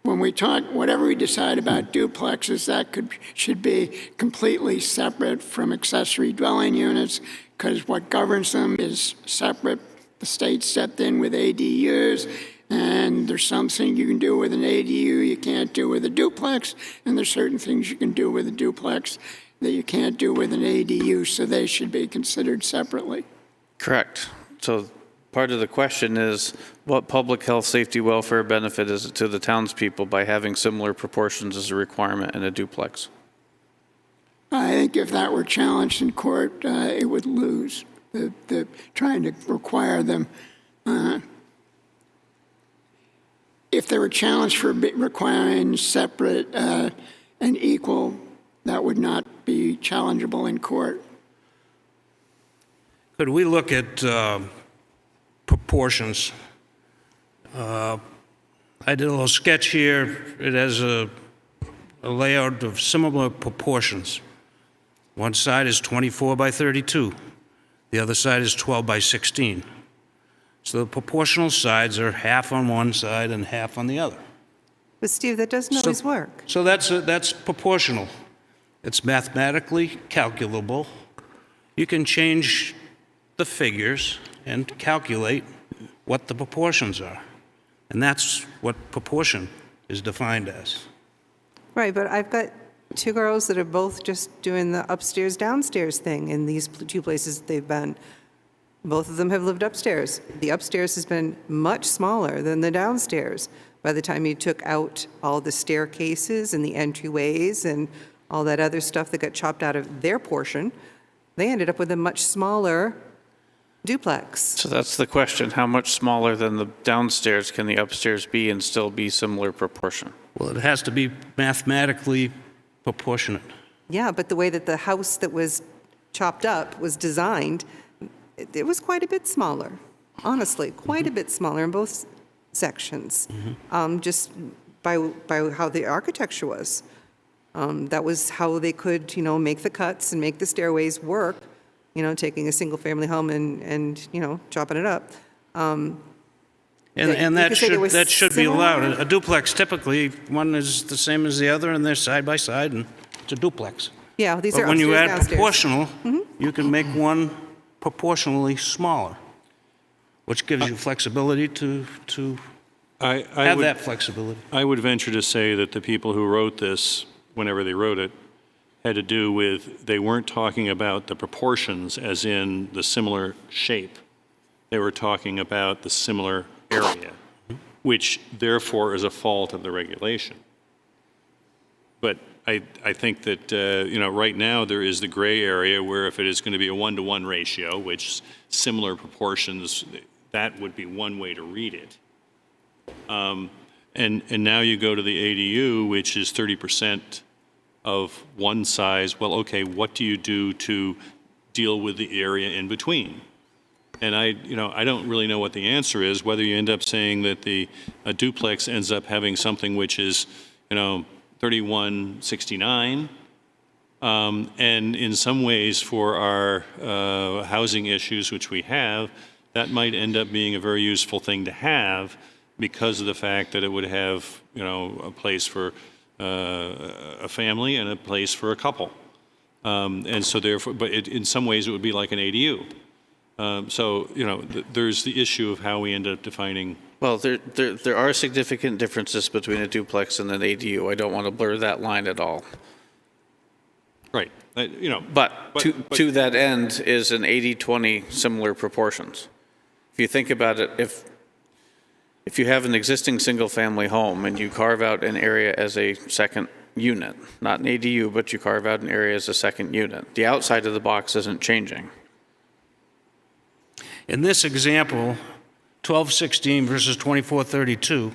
When we talk, whatever we decide about duplexes, that should be completely separate from accessory dwelling units, because what governs them is separate. The state stepped in with ADUs, and there's something you can do with an ADU you can't do with a duplex, and there's certain things you can do with a duplex that you can't do with an ADU, so they should be considered separately. Correct. So part of the question is, what public health, safety, welfare benefit is it to the townspeople by having similar proportions as a requirement in a duplex? I think if that were challenged in court, it would lose. The trying to require them, if they were challenged for requiring separate and equal, that would not be challengeable in court. Could we look at proportions? I did a little sketch here. It has a layout of similar proportions. One side is 24 by 32. The other side is 12 by 16. So the proportional sides are half on one side and half on the other. But Steve, that doesn't always work. So that's proportional. It's mathematically calculable. You can change the figures and calculate what the proportions are. And that's what proportion is defined as. Right, but I've got 2 girls that are both just doing the upstairs, downstairs thing in these 2 places they've been. Both of them have lived upstairs. The upstairs has been much smaller than the downstairs. By the time you took out all the staircases and the entryways and all that other stuff that got chopped out of their portion, they ended up with a much smaller duplex. So that's the question. How much smaller than the downstairs can the upstairs be and still be similar proportion? Well, it has to be mathematically proportionate. Yeah, but the way that the house that was chopped up was designed, it was quite a bit smaller. Honestly, quite a bit smaller in both sections, just by how the architecture was. That was how they could, make the cuts and make the stairways work, taking a single-family home and chopping it up. And that should be allowed. A duplex, typically, one is the same as the other, and they're side by side, and it's a duplex. Yeah, these are But when you upstairs, add downstairs. proportional, you can make one proportionally smaller, which gives you flexibility to have that flexibility. I would venture to say that the people who wrote this, whenever they wrote it, had to do with, they weren't talking about the proportions as in the similar shape. They were talking about the similar area, which therefore is a fault of the regulation. But I think that, right now there is the gray area where if it is going to be a 1-to-1 ratio, which similar proportions, that would be one way to read it. And now you go to the ADU, which is 30% of one size. Well, okay, what do you do to deal with the area in between? And I don't really know what the answer is, whether you end up saying that a duplex ends up having something which is, 3169. And in some ways for our housing issues, which we have, that might end up being a very useful thing to have because of the fact that it would have, a place for a family and a place for a couple. And so therefore, but in some ways it would be like an ADU. There's the issue of how we end up defining. Well, there are significant differences between a duplex and an ADU. I don't want to blur that line at all. Right. But to that end is an 80-20 similar proportions. If you think about it, if you have an existing single-family home and you carve out an area as a second unit, not an ADU, but you carve out an area as a second unit, the outside of the box isn't changing. In this example, 1216 versus 2432,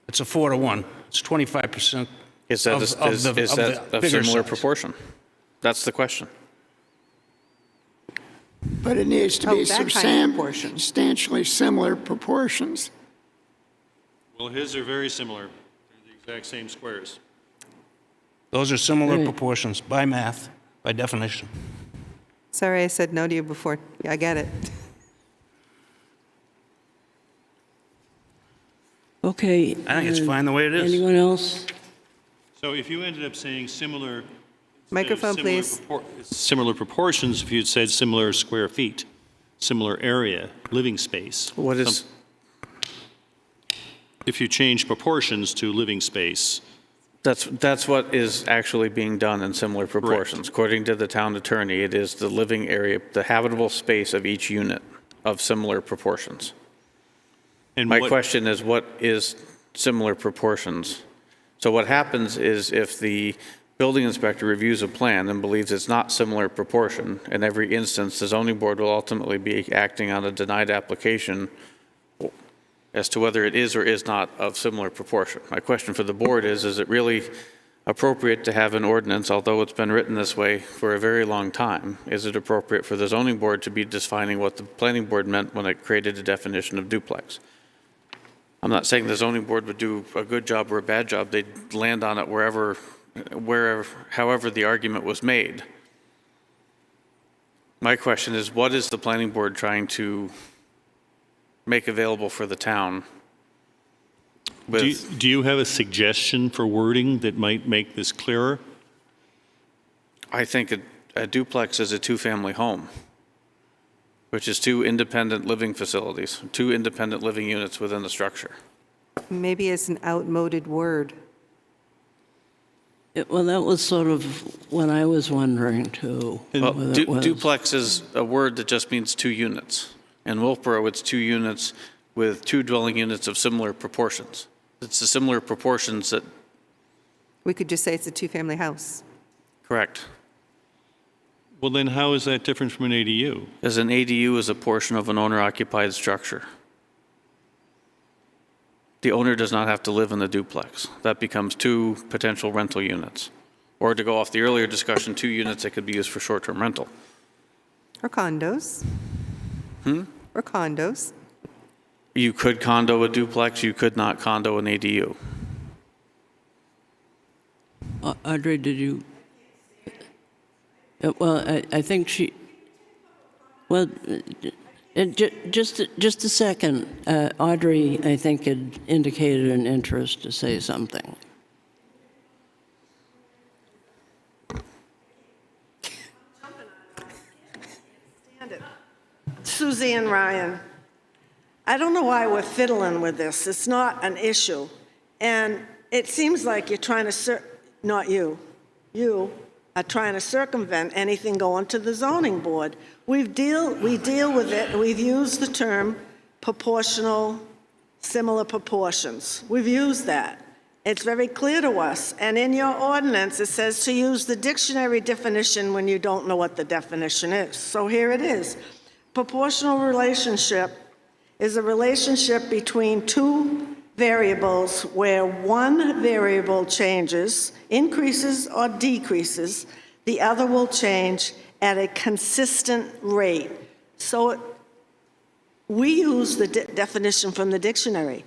it's a 4-to-1. It's 25%. Is that a similar proportion? That's the question. But it needs to be that kind of proportion. substantially similar proportions. Well, his are very similar. They're the exact same squares. Those are similar proportions by math, by definition. Sorry I said no to you before. Yeah, I get it. Okay. I think it's fine the way it is. Anyone else? So if you ended up saying similar. Microphone, please. Similar proportions, if you'd said similar square feet, similar area, living space. What is? If you change proportions to living space. That's what is actually being done in similar proportions. Correct. According to the town attorney, it is the living area, the habitable space of each unit of similar proportions. And my question is, what is similar proportions? So what happens is if the building inspector reviews a plan and believes it's not similar proportion, in every instance, the zoning board will ultimately be acting on a denied application as to whether it is or is not of similar proportion. My question for the board is it really appropriate to have an ordinance, although it's been written this way for a very long time? Is it appropriate for the zoning board to be defining what the planning board meant when it created a definition of duplex? I'm not saying the zoning board would do a good job or a bad job. They'd land on it however the argument was made. My question is, what is the planning board trying to make available for the town? Do you have a suggestion for wording that might make this clearer? I think a duplex is a two-family home, which is two independent living facilities, two independent living units within the structure. Maybe it's an outmoded word. Well, that was sort of what I was wondering, too. Well, whether it was- duplex is a word that just means two units. In Wolfeboro, it's two units with two dwelling units of similar proportions. It's the similar proportions that... We could just say it's a two-family house. Correct. Well, then how is that different from an ADU? As an ADU is a portion of an owner-occupied structure. The owner does not have to live in the duplex. That becomes two potential rental units. Or to go off the earlier discussion, two units that could be used for short-term rental. Or condos. Or condos. You could condo a duplex, you could not condo an ADU. Audrey, did you? Well, I think she. Well, just a second. Audrey, I think, had indicated an interest to say something. Suzanne Ryan. I don't know why we're fiddling with this. It's not an issue. And it seems like you're trying to, not you, you are trying to circumvent anything going to the zoning board. We deal with it, we've used the term proportional, similar proportions. We've used that. It's very clear to us. And in your ordinance, it says to use the dictionary definition when you don't know what the definition is. So here it is. Proportional relationship is a relationship between two variables where one variable changes, increases or decreases, the other will change at a consistent rate. So we use the definition from the dictionary,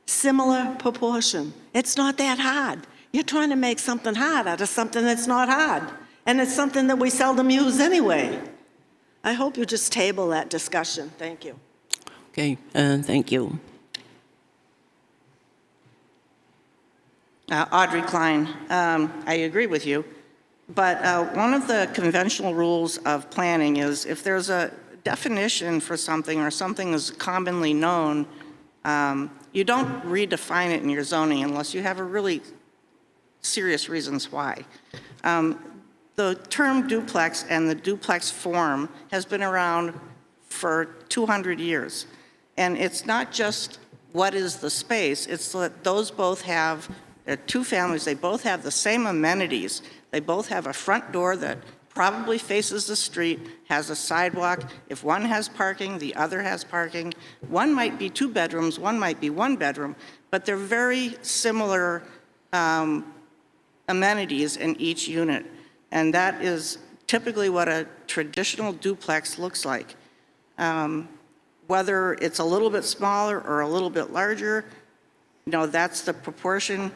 similar proportion. It's not that hard. You're trying to make something hard out of something that's not hard. And it's something that we seldom use anyway. I hope you just table that discussion. Thank you. Okay, thank you. Audrey Klein, I agree with you, but one of the conventional rules of planning is if there's a definition for something or something is commonly known, you don't redefine it in your zoning unless you have a really serious reasons why. The term duplex and the duplex form has been around for 200 years. And it's not just what is the space, it's that those both have, they're two families, they both have the same amenities. They both have a front door that probably faces the street, has a sidewalk. If one has parking, the other has parking. One might be 2 bedrooms, one might be 1 bedroom, but they're very similar amenities in each unit. And that is typically what a traditional duplex looks like. Whether it's a little bit smaller or a little bit larger, that's the proportion.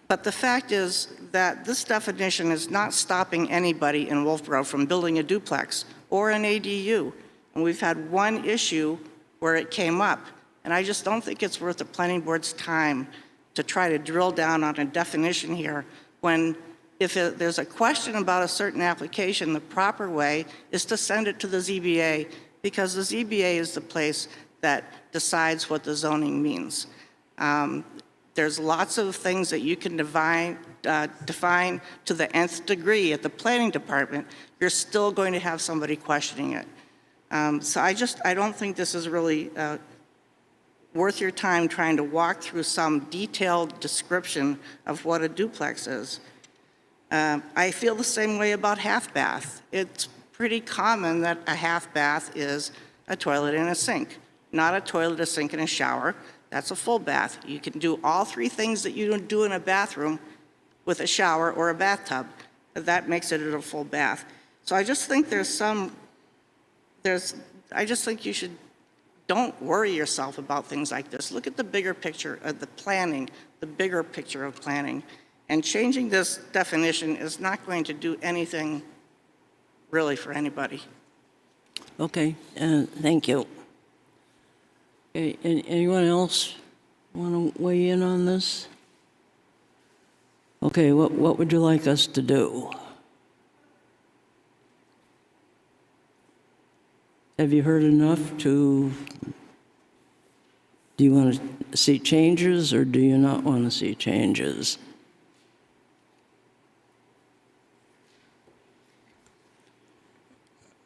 But the fact is that this definition is not stopping anybody in Wolfeboro from building a duplex or an ADU. And we've had one issue where it came up. And I just don't think it's worth the planning board's time to try to drill down on a definition here when if there's a question about a certain application, the proper way is to send it to the ZBA because the ZBA is the place that decides what the zoning means. There's lots of things that you can define to the nth degree at the planning department. You're still going to have somebody questioning it. So I don't think this is really worth your time trying to walk through some detailed description of what a duplex is. I feel the same way about half bath. It's pretty common that a half bath is a toilet and a sink, not a toilet, a sink, and a shower. That's a full bath. You can do all 3 things that you do in a bathroom with a shower or a bathtub. That makes it a full bath. So I just think I just think you should, don't worry yourself about things like this. Look at the bigger picture of the planning, the bigger picture of planning. And changing this definition is not going to do anything really for anybody. Okay, thank you. Okay, anyone else want to weigh in on this? Okay, what would you like us to do? Have you heard enough do you want to see changes or do you not want to see changes?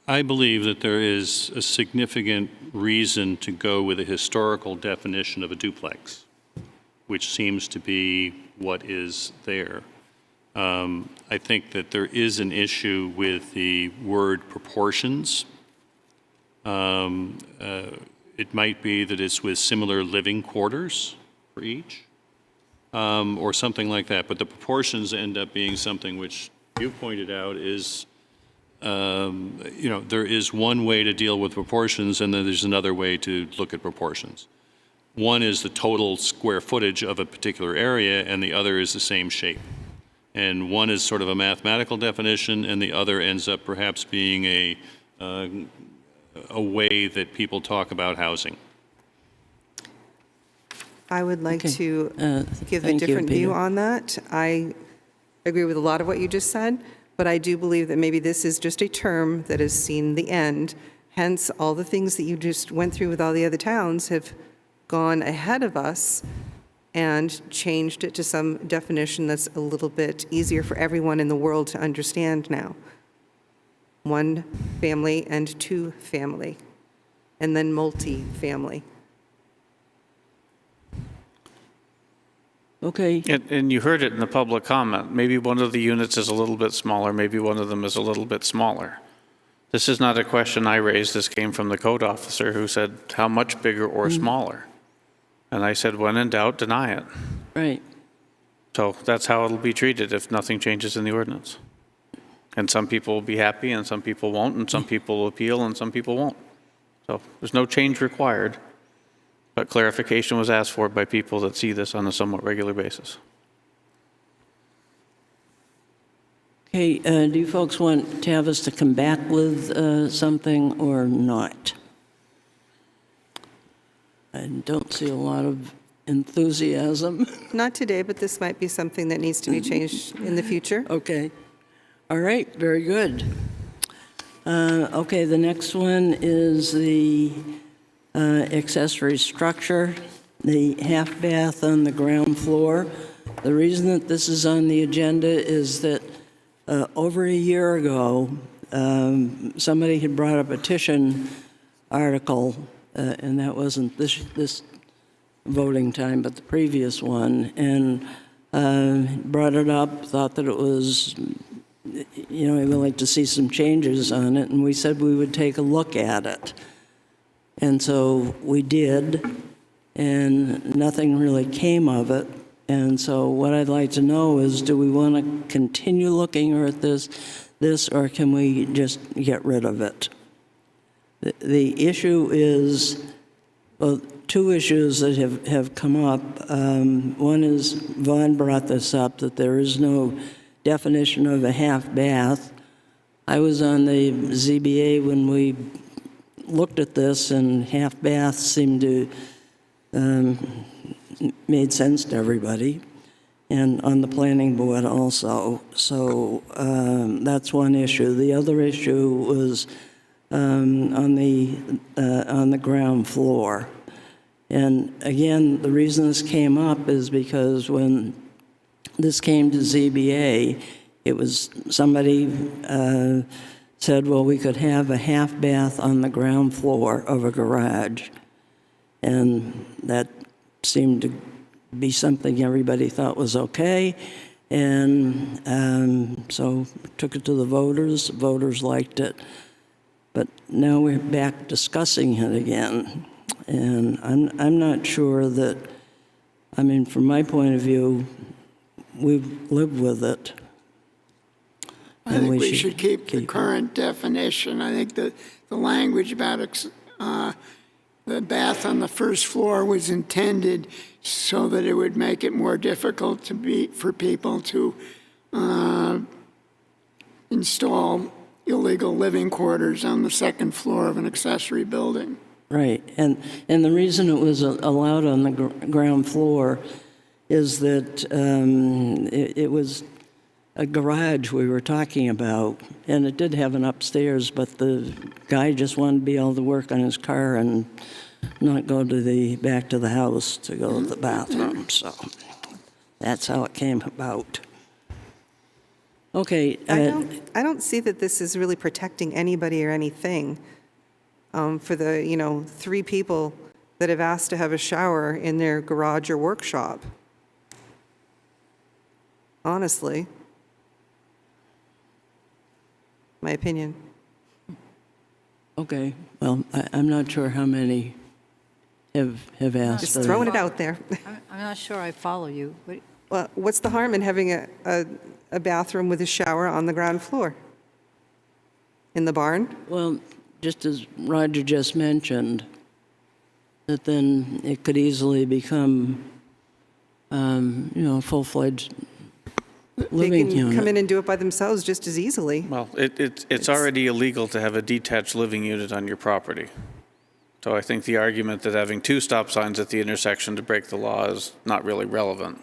I believe that there is a significant reason to go with a historical definition of a duplex, which seems to be what is there. I think that there is an issue with the word proportions. It might be that it's with similar living quarters for each, or something like that. But the proportions end up being something which you pointed out is there is one way to deal with proportions, and then there's another way to look at proportions. One is the total square footage of a particular area, and the other is the same shape. And one is sort of a mathematical definition, and the other ends up perhaps being a way that people talk about housing. I would like to give a thank you, different view Peter. on that. I agree with a lot of what you just said, but I do believe that maybe this is just a term that has seen the end. Hence, all the things that you just went through with all the other towns have gone ahead of us and changed it to some definition that's a little bit easier for everyone in the world to understand now. 1 family and 2 family, and then multi-family. Okay, And you heard it in the public comment. Maybe one of the units is a little bit smaller, maybe one of them is a little bit smaller. This is not a question I raised. This came from the code officer who said, how much bigger or smaller? And I said, when in doubt, deny it. right. So that's how it'll be treated if nothing changes in the ordinance. And some people will be happy and some people won't, and some people will appeal and some people won't. So there's no change required, but clarification was asked for by people that see this on a somewhat regular basis. Okay, do you folks want Tavis to come back with something or not? I don't see a lot of enthusiasm. Not today, but this might be something that needs to be changed in the future. Okay. All right, very good. Okay, the next one is the accessory structure, the half bath on the ground floor. The reason that this is on the agenda is that over a year ago, somebody had brought a petition article, and that wasn't this voting time, but the previous one, and brought it up, thought that it was, you know, we'd like to see some changes on it, and we said we would take a look at it. And so we did, and nothing really came of it. And so what I'd like to know is, do we want to continue looking at this, or can we just get rid of it? The issue is, well, two issues that have come up. One is, Vaughn brought this up, that there is no definition of a half bath. I was on the ZBA when we looked at this, and half baths seemed to made sense to everybody, and on the planning board also. So that's one issue. The other issue was on the ground floor. And again, the reason this came up is because when this came to ZBA, it was somebody said, well, we could have a half bath on the ground floor of a garage. And that seemed to be something everybody thought was okay. And so took it to the voters. The voters liked it. But now we're back discussing it again. And I'm not sure that, I mean, from my point of view, we've lived with it. I think we should keep the current definition. I think the language about the bath on the first floor was intended so that it would make it more difficult for people to install illegal living quarters on the second floor of an accessory building. Right, and the reason it was allowed on the ground floor is that it was a garage we were talking about, and it did have an upstairs, but the guy just wanted to be able to work on his car and not go to back to the house to go to the bathroom. So that's how it came about. Okay. I don't see that this is really protecting anybody or anything for the, 3 people that have asked to have a shower in their garage or workshop. Honestly. My opinion. Okay, well, I'm not sure how many have asked. Just throwing it out there. I'm not sure I follow you. Well, what's the harm in having a bathroom with a shower on the ground floor? In the barn? Well, just as Roger just mentioned, that then it could easily become, a full-fledged living They can unit. come in and do it by themselves just as easily. Well, it's already illegal to have a detached living unit on your property. So I think the argument that having 2 stop signs at the intersection to break the law is not really relevant.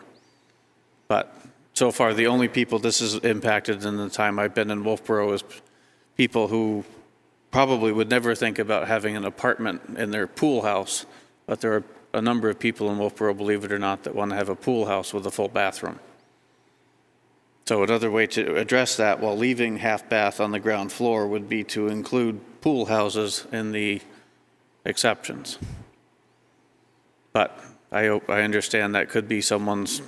But so far, the only people this has impacted in the time I've been in Wolfeboro is people who probably would never think about having an apartment in their pool house, but there are a number of people in Wolfeboro, believe it or not, that want to have a pool house with a full bathroom. So another way to address that while leaving half bath on the ground floor would be to include pool houses in the exceptions. But I understand that could be someone's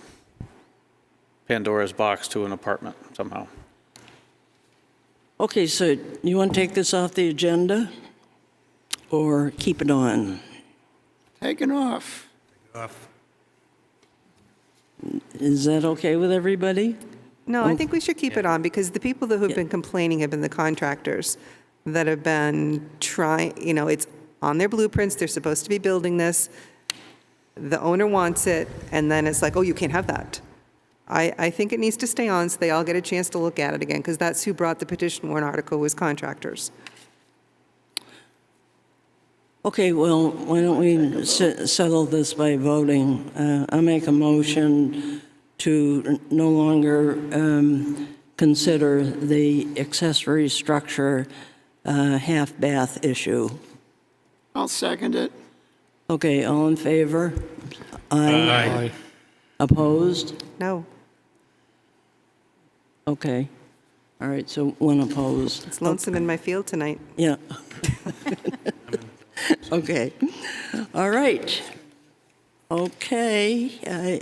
Pandora's box to an apartment somehow. Okay, so you want to take this off the agenda or keep it on? Taken off. Is that okay with everybody? No, I think we should keep it on, because the people who have been complaining have been the contractors that have been trying, it's on their blueprints, they're supposed to be building this, the owner wants it, and then it's like, oh, you can't have that. I think it needs to stay on so they all get a chance to look at it again, because that's who brought the petition warrant article, was contractors. Okay, well, why don't we settle this by voting? I'll make a motion to no longer consider the accessory structure half bath issue. I'll second it. Okay, all in favor? Aye. Opposed? No, Okay. All right, so one opposed. it's lonesome in my field tonight. Yeah. Okay. All right. Okay,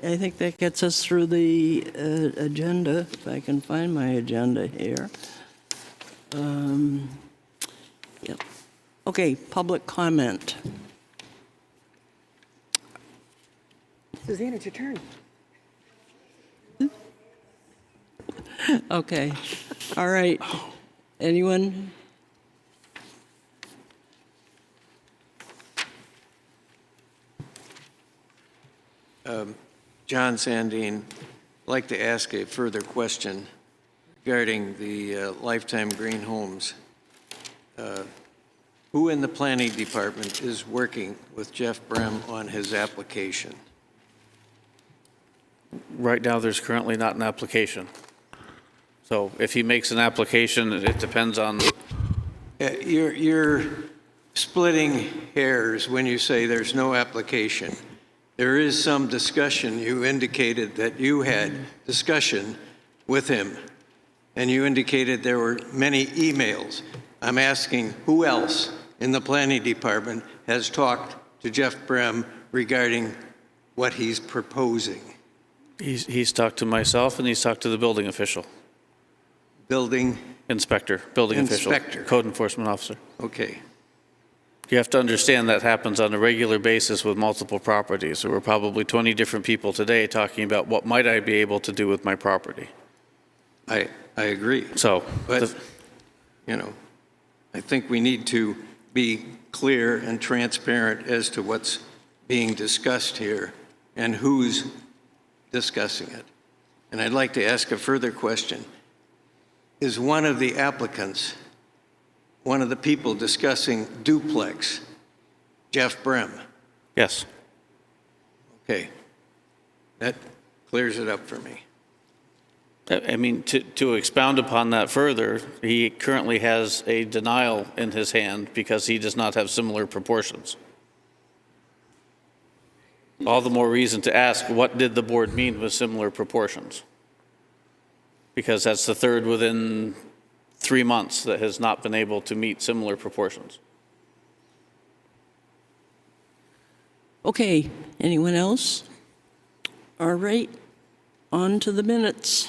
I think that gets us through the agenda, if I can find my agenda here. Yep. Okay, public comment. Suzanne, it's your turn. Okay. All right. Anyone? John Sandine, I'd like to ask a further question regarding the Lifetime Green Homes. Who in the planning department is working with Jeff Brem on his application? Right now, there's currently not an application. So if he makes an application, it depends on, You're splitting hairs when you say there's no application. There is some discussion. You indicated that you had discussion with him, and you indicated there were many emails. I'm asking who else in the planning department has talked to Jeff Brem regarding what he's proposing? he's talked to myself and he's talked to the building official, Building, building official, Inspector. code enforcement officer. okay. You have to understand that happens on a regular basis with multiple properties. There were probably 20 different people today talking about what might I be able to do with my property. I agree. So, But, you know, I think we need to be clear and transparent as to what's being discussed here and who's discussing it. And I'd like to ask a further question. Is one of the applicants, one of the people discussing duplex, Jeff Brem? yes. Okay. That clears it up for me. I mean, to expound upon that further, he currently has a denial in his hand because he does not have similar proportions. All the more reason to ask, what did the board mean with similar proportions? Because that's the third within 3 months that has not been able to meet similar proportions. Okay, anyone else? All right, on to the minutes.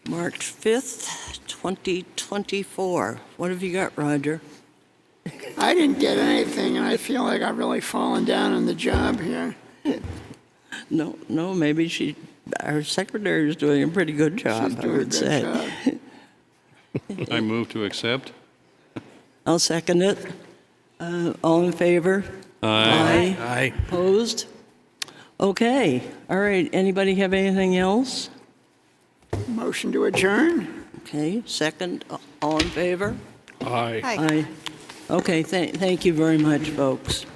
March 5th, 2024. What have you got, Roger? I didn't get anything, and I feel like I've really fallen down on the job here. No, maybe our secretary is doing a pretty good job, She's I doing a would good say. job. I move to accept. I'll second it. All in favor? Aye. Aye. Opposed? Okay, all right. Anybody have anything else? Motion to adjourn? Okay, second. All in favor? Aye. Hi. Aye. Okay, thank you very much, folks.